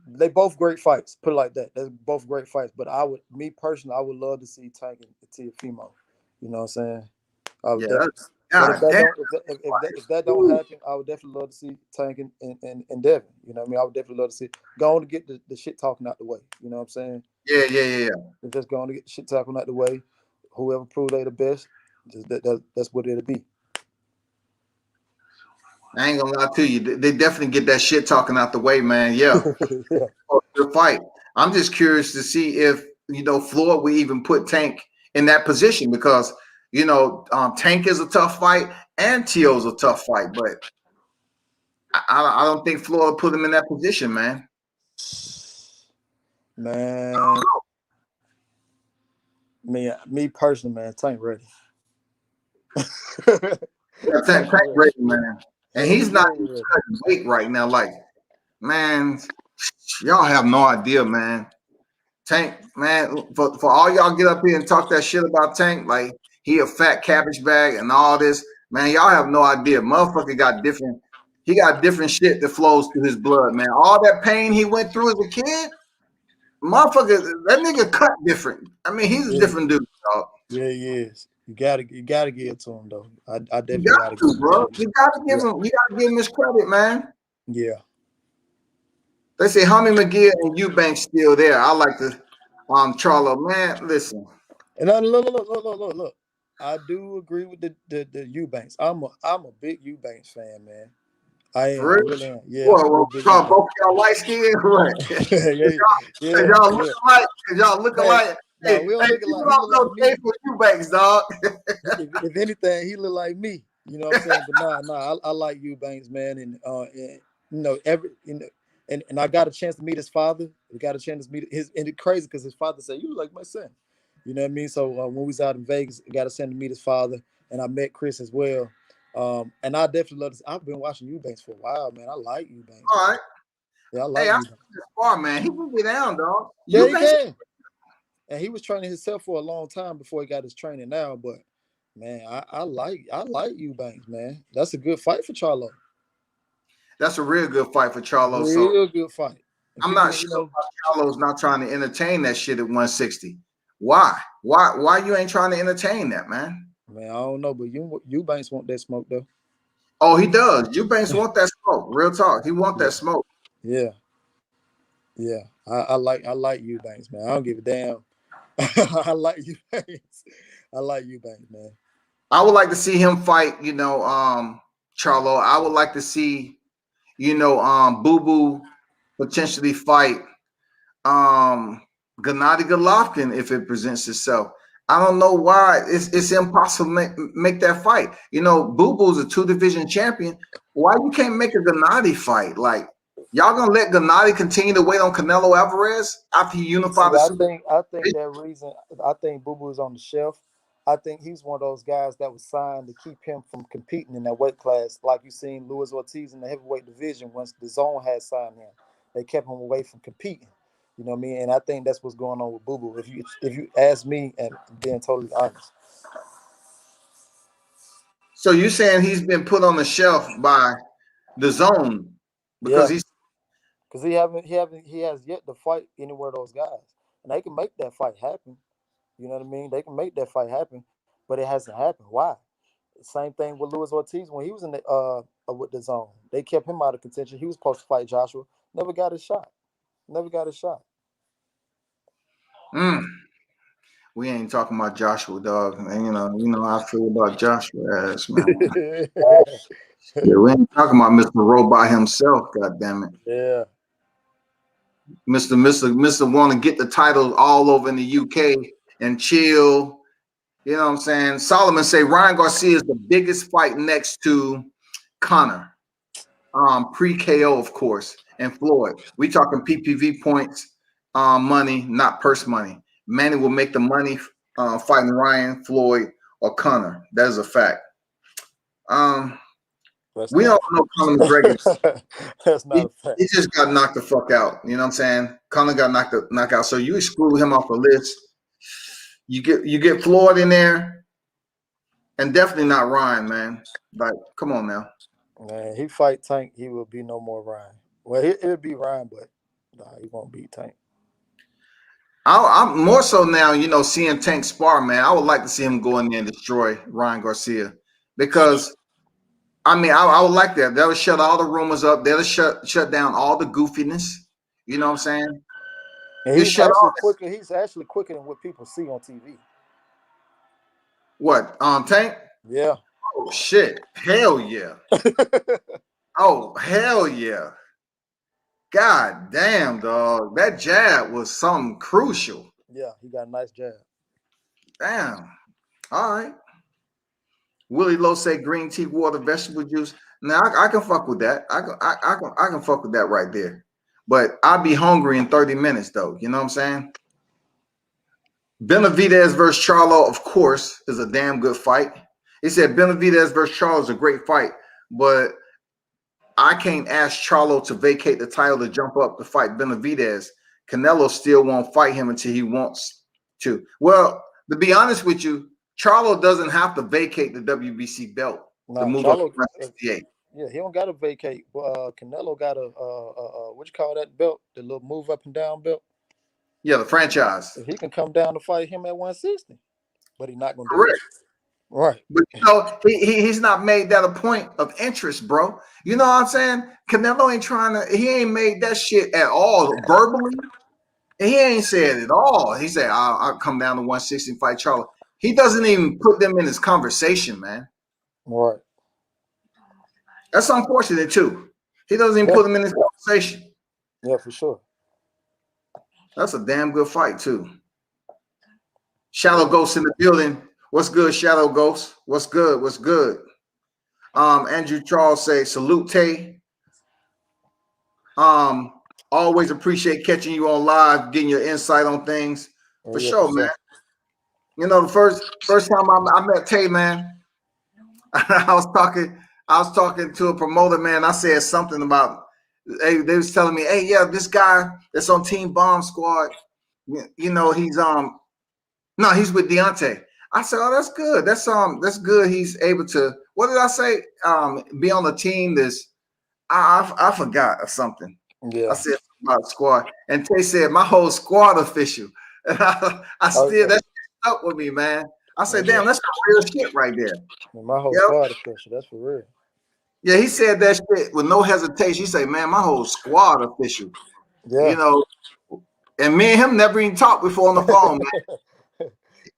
They both great fights. Put it like that. They're both great fights. But me personally, I would love to see Tank and Teofimo. You know what I'm saying? I would Yeah, definitely. that's But if god that damn. don't if that don't happen, I would definitely love to see Tank and Devin. You know what I mean? I would definitely love to see go on to get the shit talking out the way. You know what I'm saying? Yeah. They're just going to get the shit talking out the way. Whoever prove they the best, that's what it'll be. I ain't gonna lie to you. They definitely get that shit talking out the way, man. Yeah, Yeah. the fight. I'm just curious to see if Floyd will even put Tank in that position because Tank is a tough fight and T.O.'s a tough fight, but I don't think Floyd put him in that position, man. Man, me personally, man, Tank ready. Yeah, Tank Tank ready. ready, man, and Yeah, he he's not very even ready. cutting weight right now. Like, man, y'all have no idea, man. Tank, man, for all y'all get up here and talk that shit about Tank, like he a fat cabbage bag and all this, man, y'all have no idea. Motherfucker he got different shit that flows through his blood, man. All that pain he went through as a kid, motherfucker, that nigga cut different. I mean, he's a Yeah, different dude, dog. yeah, he is. You gotta give it to him though. I You definitely got gotta give to, him bro. that. You gotta give him his credit, man. Yeah. They say Hummy McGill and Eubanks still there. I like to Charlo, man. Listen, And I, look. I do agree with the Eubanks. I'm a big Eubanks fan, man. I am. for I real. really am. Yeah, I'm a Well, real big y'all Eubanks. both y'all light skinned, what? Yeah, Cause yeah, y'all look yeah. alike. Cause y'all look Hey, alike. no, we don't look People alike. He don't look like know Jay me. for Eubanks, dog. If anything, he look like me. You know what I'm saying? But I like Eubanks, man, and every and I got a chance to meet his father. We got a chance to meet and it's crazy because his father said, "You look like my son." You know what I mean? So when we was out in Vegas, I got a chance to meet his father, and I met Chris as well. And I definitely love this. I've been watching Eubanks for a while, man. I like Eubanks, All man. right. Yeah, I Hey, like I Eubanks. this far, man. He can get down, dog. Yeah, You he can. And he was training himself for a long time before he got his training now. But man, I like Eubanks, man. That's a good fight for Charlo. That's a real good fight for Charlo. So Real good fight. And I'm people, not you sure know, why Charlo's not trying to entertain that shit at 160. Why? Why you ain't trying to entertain that, man? man, I don't know, but Eubanks want that smoke though. Oh, he does. Eubanks want that smoke. Real talk. He want Yeah, that smoke. yeah, yeah. I like Eubanks, man. I don't give a damn. I like Eubanks. I like Eubanks, man. I would like to see him fight, Charlo. I would like to see, Boo Boo potentially fight Gennady Golovkin if it presents itself. I don't know why it's impossible to make that fight. Boo Boo's a 2 division champion. Why you can't make a Gennady fight? Like, y'all gonna let Gennady continue to wait on Canelo Alvarez after he See, unified the super? I think that reason. I think Boo Boo is on the shelf. I think he's one of those guys that was signed to keep him from competing in that weight class, like you seen Luis Ortiz in the heavyweight division. Once the zone had signed him, they kept him away from competing. You know what I mean? And I think that's what's going on with Boo Boo. If you ask me, and being totally honest, So you saying he's been put on the shelf by the zone because yeah, he's because he has yet to fight any one of those guys, and they can make that fight happen. You know what I mean? They can make that fight happen, but it hasn't happened. Why? Same thing with Luis Ortiz when he was in the with the zone. They kept him out of contention. He was supposed to fight Joshua. Never got his shot. Never got his shot. mm, we ain't talking about Joshua, dog. And how I feel about Joshua ass, man. Yeah, we ain't talking about Mr. Robot himself, god damn it. Yeah. Mr. Want to get the titles all over in the UK and chill. You know what I'm saying? Solomon say Ryan Garcia is the biggest fight next to Connor. Pre-KO, of course, and Floyd. We talking PPV points, money, not purse money. Manny will make the money fighting Ryan, Floyd, or Connor. That is a fact. That's We not don't know Conor McGregor. a That's not He, a fact. he just got knocked the fuck out. You know what I'm saying? Conor got knocked out. So you exclude him off the list. You get Floyd in there, and definitely not Ryan, man. Like, come on now. Man, he fight Tank, he will be no more Ryan. Well, it'll be Ryan, but nah, he won't beat Tank. I'm more so now, seeing Tank spar, man. I would like to see him go in there and destroy Ryan Garcia because, I mean, I would like that. That'll shut all the rumors up. That'll shut down all the goofiness. You know what I'm saying? And Just he's shut actually all this. quicker. He's actually quicker than what people see on TV. What? Tank? Yeah. Oh shit! Hell yeah! Oh hell yeah! God damn, dog. That jab was something crucial. Yeah, he got a nice jab. Damn. All right. Willie Lowe say green tea, water, vegetable juice. Now I can fuck with that. I can fuck with that right there. But I'll be hungry in 30 minutes though. You know what I'm saying? Benavidez versus Charlo, of course, is a damn good fight. He said Benavidez versus Charlo is a great fight, but I can't ask Charlo to vacate the title to jump up to fight Benavidez. Canelo still won't fight him until he wants to. Well, to be honest with you, Charlo doesn't have to vacate the WBC belt to Nah, move up to Charlo. 168. Yeah, he don't got to vacate. Canelo got a what you call that belt? The little move up and down belt. Yeah, the franchise. If he can come down to fight him at 160, but he's not gonna do Correct. it. Right. But he's not made that a point of interest, bro. You know what I'm saying? Canelo ain't he ain't made that shit at all verbally. He ain't said it all. He said, I'll come down to 160 and fight Charlo. He doesn't even put them in his conversation, man. Right. That's unfortunate, too. He doesn't even Yeah. put them in his conversation. Yeah, for sure. That's a damn good fight, too. Shadow Ghost in the building. What's good, Shadow Ghost? What's good? What's good? Andrew Charles say, salute, Tay. Always appreciate catching you on live, getting your insight on things. For sure, man. The first time I met Tay, man, I was talking to a promoter, man. I said something about they was telling me, hey, yeah, this guy that's on Team Bomb Squad, you know, he's no, he's with Deontay. I said, oh, that's good. That's good. He's able to, what did I say? Be on the team that's I forgot or something. Yeah. I said about squad, and Tay said my whole squad official. And I still that stuck with me, man. I said, damn, that's some real shit right there. My whole Yep. squad official. That's for real. Yeah, he said that shit with no hesitation. He said, man, my whole squad official. Yeah. You know, and me and him never even talked before on the phone, man.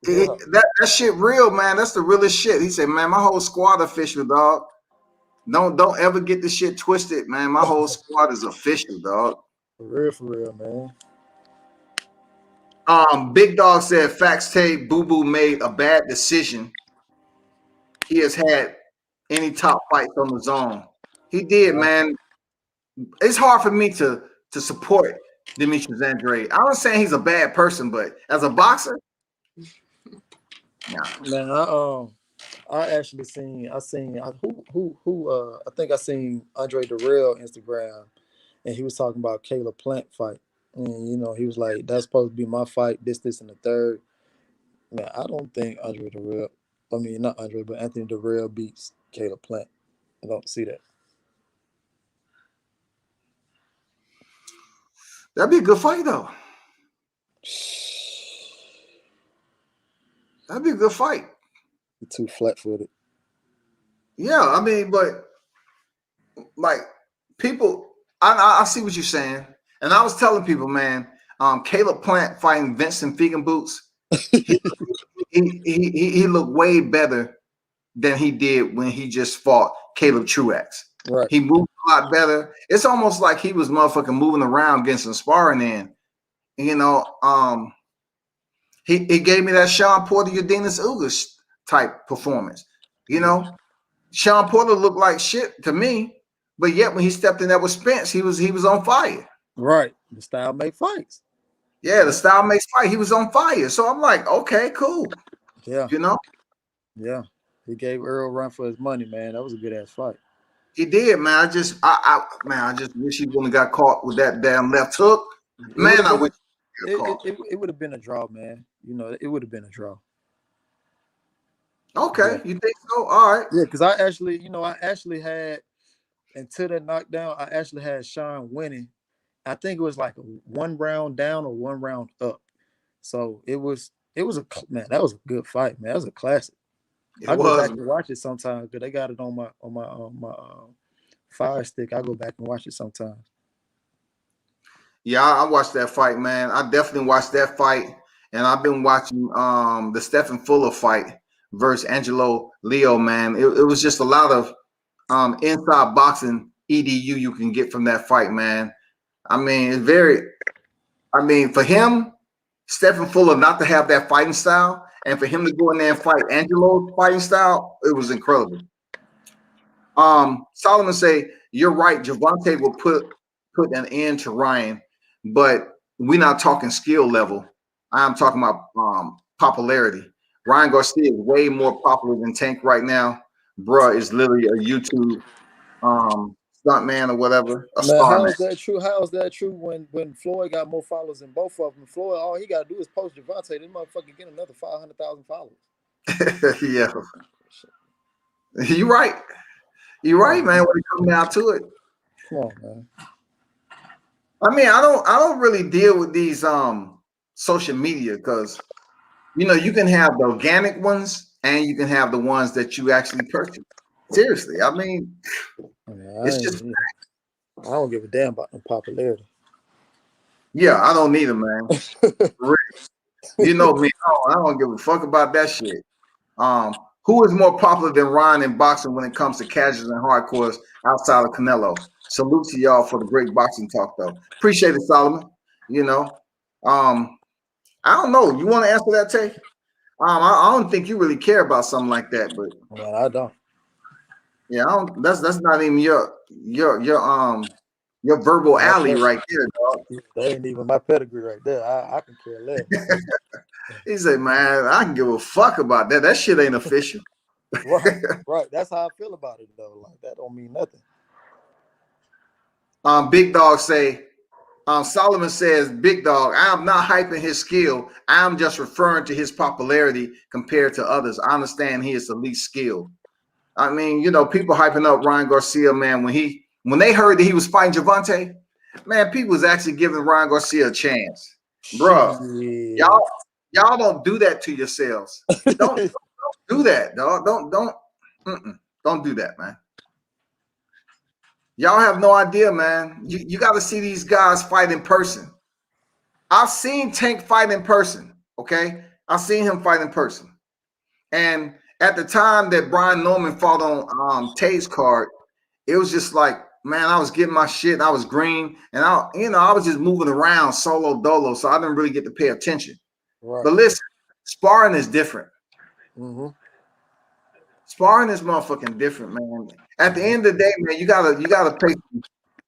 Yeah. That shit real, man. That's the realest shit. He said, man, my whole squad official, dog. Don't ever get the shit twisted, man. My whole squad is official, dog. For real, man. Big Dog said Facts Tape Boo Boo made a bad decision. He has had any top fights on the zone. He did, man. It's hard for me to support Demetrius Andrade. I'm not saying he's a bad person, but as a boxer, nah. Man, I actually seen I think I seen Andre Darrell Instagram, and he was talking about Caleb Plant fight, and you know he was like, that's supposed to be my fight, this and the third. Man, I don't think Andre Darrell, I mean not Andre, but Anthony Darrell beats Caleb Plant. I don't see that. That'd be a good fight, though. That'd be a good fight. You're too flat-footed. Yeah, I mean, but like people, I see what you're saying, and I was telling people, man, Caleb Plant fighting Vincent Feigenboots, he looked way better than he did when he just fought Caleb Truax. Right. He moved a lot better. It's almost like he was motherfucking moving around getting some sparring in. You know, he gave me that Sean Porter Udenis Ugas type performance. You know, Sean Porter looked like shit to me, but yet when he stepped in there with Spence, he was on fire. Right. The style make fights. Yeah, the style makes fight. He was on fire. So I'm like, okay, cool. Yeah. You know? Yeah. He gave Earl a run for his money, man. That was a good ass fight. He did, man. I just wish he wouldn't have got caught with that damn left hook. Man, I wish it would have been a draw, man. You know, it would have been a draw. Okay, Yeah. you think so? All right. Yeah, because I actually had, until that knockdown, I actually had Sean winning. I think it was like a 1 round down or 1 round up. So it was man, that was a good fight, man. That was a classic. I go back and watch it sometimes because they got it on my Fire Stick. I go back and watch it sometimes. Yeah, I watched that fight, man. I definitely watched that fight, and I've been watching the Stephen Fuller fight versus Angelo Leo, man. It was just a lot of inside boxing EDU you can get from that fight, man. I mean, for him, Stephen Fuller not to have that fighting style, and for him to go in there and fight Angelo's fighting style, it was incredible. Solomon say, you're right, Gervonta will put an end to Ryan, but we're not talking skill level. I'm talking about popularity. Ryan Garcia is way more popular than Tank right now. Bruh is literally a YouTube stuntman or whatever. Man, how is that true? How is that true when Floyd got more followers than both of them? Floyd, all he got to do is post Gervonta. This motherfucker get another 500,000 followers. Yeah. You're right. You're right, man, when it comes down to it. Come on, man. I mean, I don't really deal with these social media because you can have the organic ones and you can have the ones that you actually purchase. Seriously, I mean, it's just I don't give a damn about the popularity. Yeah, I don't need them, man. You know me, I don't give a fuck about that shit. Who is more popular than Ryan in boxing when it comes to casuals and hardcores outside of Canelo? Salute to y'all for the great boxing talk, though. Appreciate it, Solomon. I don't know. You want to answer that, Tay? I don't think you really care about something like that, but well, I don't. Yeah, I don't. That's not even your verbal alley right there, dog. That ain't even my pedigree right there. I can care less. He said, "Man, I can give a fuck about that. That shit ain't official." Right. That's how I feel about it, though. Like that don't mean nothing. Big Dog say, Solomon says, Big Dog, I am not hyping his skill. I am just referring to his popularity compared to others. I understand he is the least skilled. I mean, you know, people hyping up Ryan Garcia, man, when they heard that he was fighting Gervonta, man, people was actually giving Ryan Garcia a chance. Bruh, Shit. y'all don't do that to yourselves. Don't do that, dog. Don't do that, man. Y'all have no idea, man. You got to see these guys fight in person. I've seen Tank fight in person. Okay, I've seen him fight in person. And at the time that Brian Norman fought on Tate's card, it was just like, man, I was getting my shit. I was green, and I was just moving around solo dolo, so I didn't really get to pay attention. Right. But listen, sparring is different. Mm-hmm. Sparring is motherfucking different, man. At the end of the day, man, you gotta pay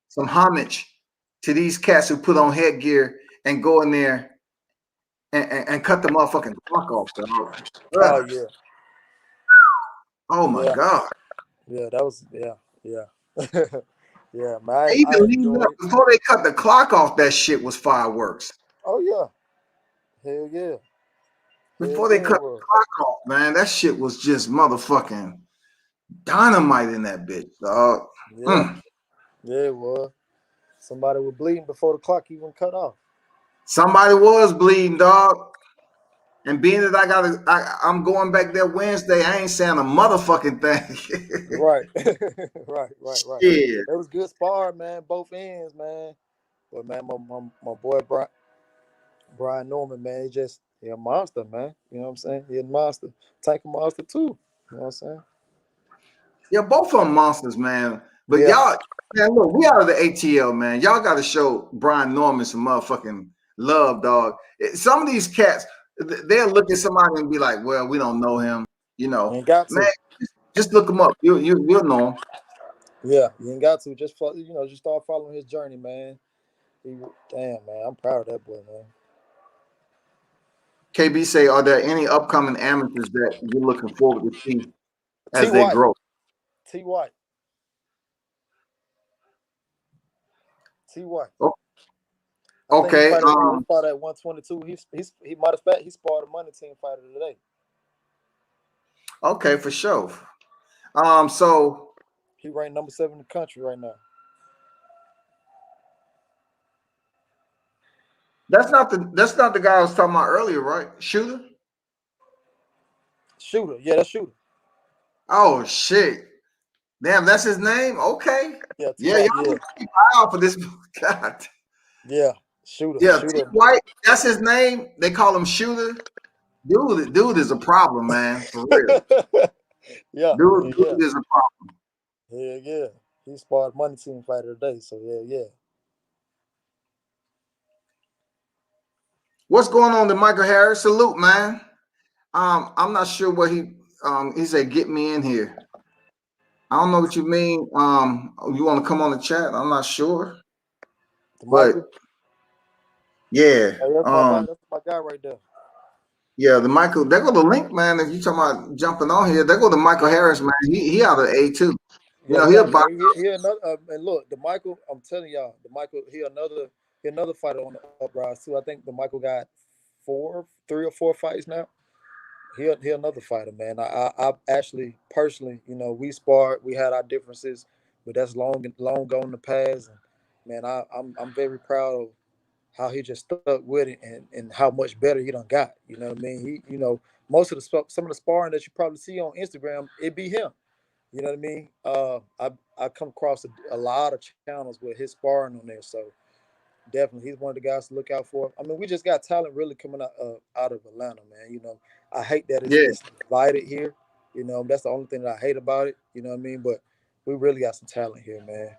some homage to these cats who put on headgear and go in there and cut the motherfucking clock off, dog. Oh yeah. Oh my Yeah. God. Yeah. That was yeah. Yeah, man. I Even leading enjoyed up it. before they cut the clock off, that shit was fireworks. Oh yeah. Hell yeah. Hell Before they yeah, cut it the was. clock off, man, that shit was just motherfucking dynamite in that bitch, dog. Yeah. Yeah, it was. Somebody was bleeding before the clock even cut off. Somebody was bleeding, dog. And being that I'm going back there Wednesday, I ain't saying a motherfucking thing. Right. Right. Shit. It was good spar, man. Both ends, man. But man, my boy Brian Norman, man, he a monster, man. You know what I'm saying? He a monster. Tank a monster too. You know what I'm saying? Yeah, both of them monsters, man. But Yeah. y'all, man, look, we out of the ATL, man. Y'all got to show Brian Norman some motherfucking love, dog. Some of these cats, they'll look at somebody and be like, "Well, we don't know him," you You know. ain't got Man, to. just look him up. You'll know him. Yeah, you ain't got to. Just start following his journey, man. Damn, man, I'm proud of that boy, man. KB say, are there any upcoming amateurs that you're looking forward to see T as they White, grow? T White, T White. Oh, I think he okay. fought at 122. He might have he sparred a money team fighter today. Okay, for sure. So He ranked number 7 in the country right now. that's not the guy I was talking about earlier, right? Shooter. Shooter, yeah, that's Shooter. Oh shit. Damn, that's his name? Okay. Yeah, T Yeah, White, y'all yeah, need to keep an eye out for this. God. yeah, Shooter, Yeah, T Shooter. White, that's his name. They call him Shooter. Dude is a problem, man. For real. Yeah, yeah, Dude is a problem. yeah. He sparred money team fighter today, so yeah. What's going on to Michael Harris? Salute, man. I'm not sure what he said, get me in here. I don't know what you mean. You want to come on the chat? I'm not sure. The But Michael, yeah. hey, that's my guy right there. Yeah, the Michael, there go the link, man. If you talking about jumping on here, there go the Michael Yeah, Harris, man. He out of A2. You yeah, know, he he'll out box. there. He another. And look, the Michael. I'm telling y'all, the Michael. He another fighter on the uprise too. I think the Michael got 3 or 4 fights now. He another fighter, man. I actually personally, we sparred. We had our differences, but that's long gone in the past. And man, I'm very proud of how he just stuck with it and how much better he done got. You know what I mean? Most of some of the sparring that you probably see on Instagram, it be him. You know what I mean? I come across a lot of channels with his sparring on there, so definitely he's one of the guys to look out for. I mean, we just got talent really coming out of Atlanta, man. I hate that it's, Yeah. it's divided here. That's the only thing that I hate about it. You know what I mean? But we really got some talent here, man.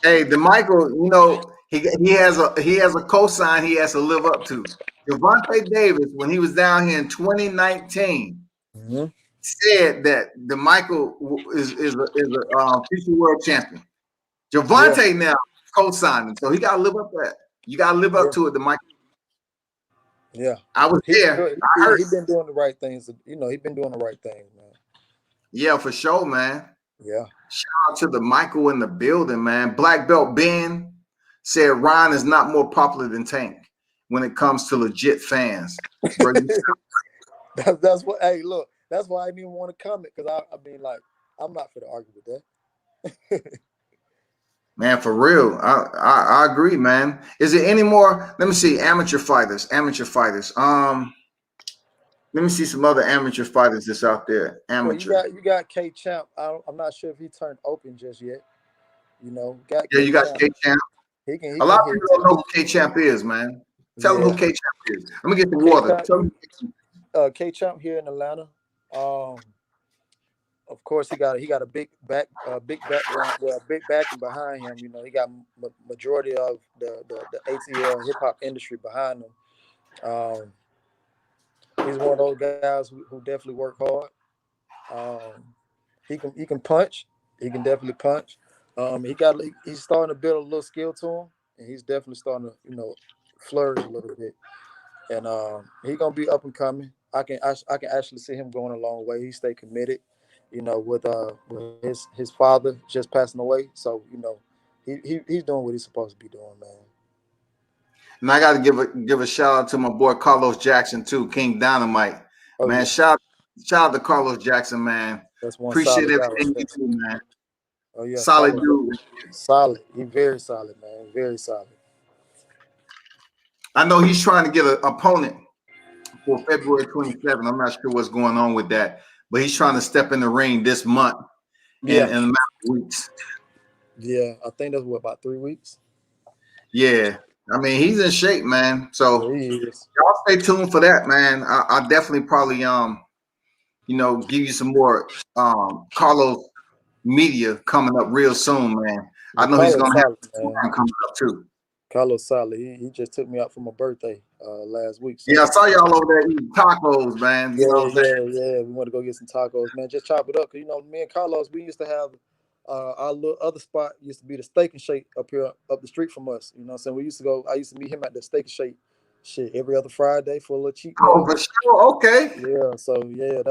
Hey, the Michael, you know, he has a cosign he has to live up to. Gervonta Davis, when he was down here in 2019, Mm-hmm. said that the Michael is a future world champion. Yeah, Gervonta now co-signing, so he got to live up to that. You got to live up yeah, to it. The Michael, yeah. I was He been there. doing, I heard. he been doing the right things. He been doing the right things, man. Yeah, for sure, man. Yeah. Shout out to the Michael in the building, man. Black Belt Ben said Ryan is not more popular than Tank when it comes to legit fans. Bro, That's what. Hey, look. That's why I didn't even want to comment because I mean, like, I'm not for to argue with that. man, for real. I agree, man. Is there any more? Let me see. Amateur fighters. Amateur fighters. Let me see some other amateur fighters that's out there. Well, Amateur. you got K Champ. I'm not sure if he turned open just yet. You know, got Yeah, K you got Champ. K Champ. He A lot can of hit people too. don't know who K Champ is, man. Tell them who Yeah, K Champ is. Let me get the K water. Champ. Tell them. K Champ here in Atlanta. Um, of course, he got a big background, well, big backing behind him. You know, he got majority of the ATL hip hop industry behind him. He's one of those guys who definitely work hard. Um, he can punch. He can definitely punch. He's starting to build a little skill to him, and he's definitely starting to flourish a little bit. And he gonna be up and coming. I can actually see him going a long way. He stay committed, with his father just passing away. So he's doing what he's supposed to be doing, man. And I got to give a shout out to my boy Carlos Jackson too, King Dynamite. Oh Man, yeah, shout out to Carlos Jackson, man. that's one Appreciate solid guy right everything you there. do, man. Oh yeah, Solid Carlos, dude. solid. He very solid, man. Very solid. I know he's trying to get an opponent for February 27th. I'm not sure what's going on with that, but he's trying to step in the ring this month in Yeah, a matter of weeks. yeah. I think that's what, about 3 weeks. Yeah. I mean, he's in shape, man. Yeah, So he is. y'all stay tuned for that, man. I definitely probably give you some more Carlos media coming up real soon, man. I Yeah, know he's Carlos gonna have solid, man. some coming up too. Carlos solid. He just took me out for my birthday last week. Yeah, I So saw y'all over there eating tacos, man. You know what I'm saying? yeah. We want to go get some tacos, man. Just chop it up. 'Cause, me and Carlos, we used to have our little other spot used to be the Steak and Shake up here up the street from us. You know what I'm saying? We used to go. I used to meet him at the Steak and Shake, shit, every other Friday for a little cheap Oh, meal. for sure. Okay. Yeah. So yeah,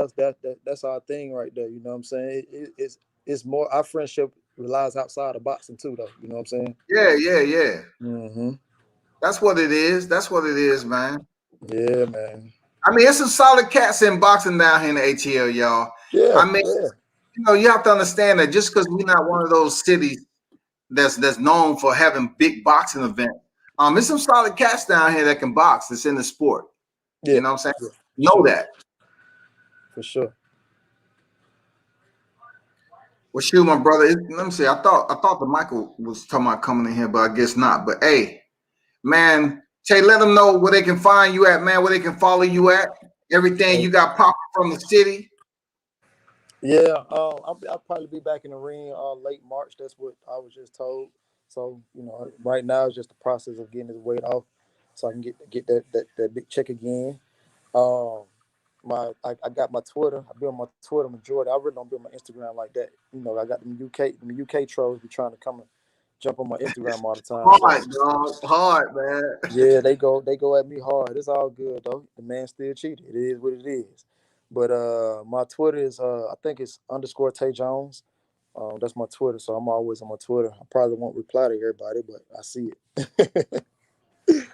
that's our thing right there. You know what I'm saying? It's more our friendship relies outside of boxing too, though. You know what I'm saying? Yeah. Mm-hmm. That's what it is. That's what it is, man. Yeah, man. I mean, it's some solid cats in boxing down here in the ATL, y'all. I Yeah, mean, yeah, you have to understand that just because we're not one of those cities that's known for having big boxing events, there's some solid cats down here that can box. That's in the sport. yeah, You know what I'm saying? yeah. For Know sure, that. for sure. Well, shoot, my brother. Let me see. I thought the Michael was talking about coming in here, but I guess not. But hey, man, Tay, let them know where they can find you at, man. Where they can follow you at. Everything you got popping from the city. Yeah, I'll probably be back in the ring late March. That's what I was just told. So right now it's just the process of getting his weight off, so I can get that big check again. Um, I got my Twitter. I built my Twitter majority. I really don't build my Instagram like that. I got them UK trolls be trying to come and jump on my Instagram all the time. So Hard, dog. Hard, man. yeah, they go at me hard. It's all good though. The man still cheated. It is what it is. But my Twitter is I think it's underscore Tay Jones. That's my Twitter, so I'm always on my Twitter. I probably won't reply to everybody, but I see it.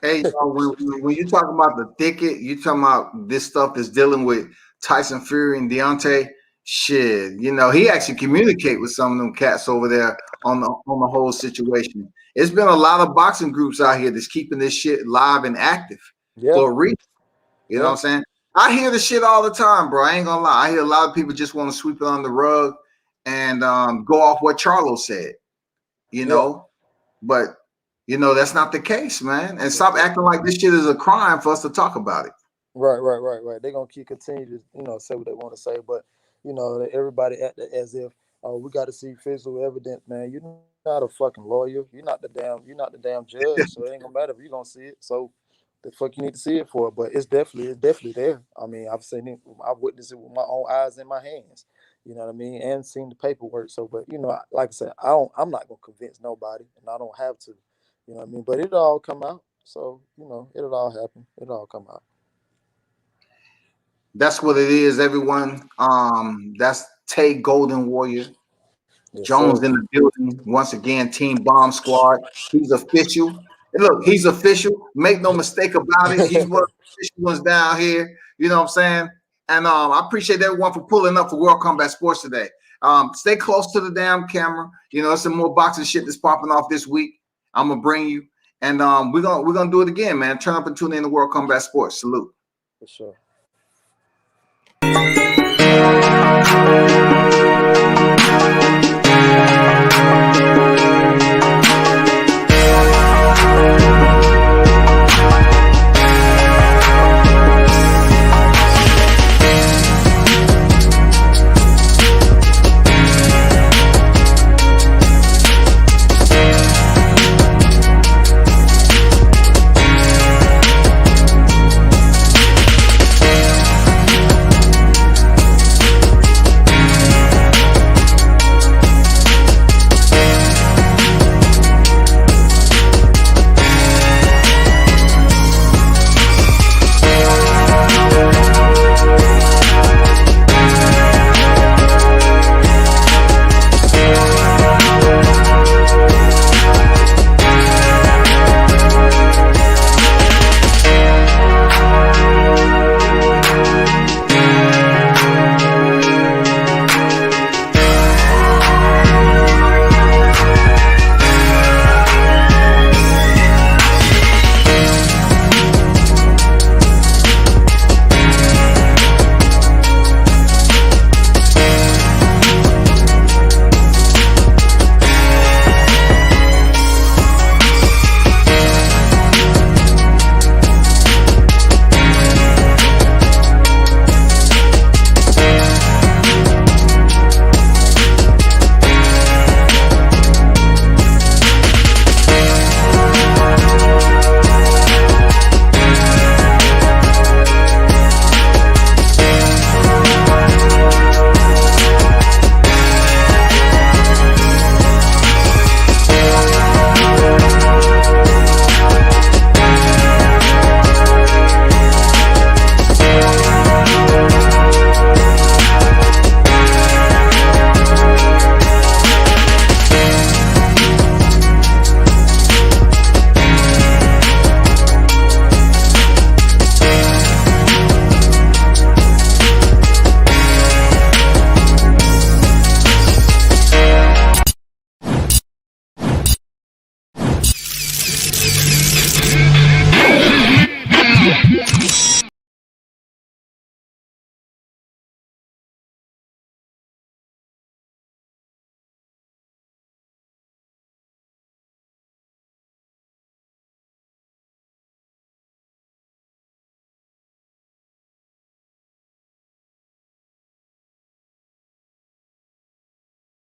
Hey, when you talking about the thicket, you talking about this stuff that's dealing with Tyson Fury and Deontay. Shit, he actually communicate with some of them cats over there on the whole situation. It's been a lot of boxing groups out here that's keeping this shit live and active Yeah, for a reason. You know what yeah, I'm saying? I hear the shit all the time, bro. I ain't gonna lie. I hear a lot of people just want to sweep it on the rug and go off what Charlo said. You yeah. know, but that's not the case, man. And stop acting like this shit is a crime for us to talk about it. Right. They're gonna keep continue to say what they want to say, but everybody act as if we got to see physical evidence, man. You're not a fucking lawyer. You're not the damn judge, so it ain't gonna matter if you gonna see it. So the fuck you need to see it for? But it's definitely there. I mean, I've seen it. I've witnessed it with my own eyes and my hands. You know what I mean? And seen the paperwork. So, but like I said, I'm not gonna convince nobody, and I don't have to. You know what I mean? But it'll all come out. So it'll all happen. It'll all come out. That's what it is, everyone. That's Tay Golden Warrior. Yes, Jones sir. in the building once again. Team Bomb Squad. He's official. And look, he's official. Make no mistake about it. He's one of the official ones down here. You know what I'm saying? And I appreciate everyone for pulling up for World Combat Sports today. Stay close to the damn camera. You know, some more boxing shit that's popping off this week. I'm gonna bring you, and we're gonna do it again, man. Turn up and tune in to World Combat Sports. Salute. For sure.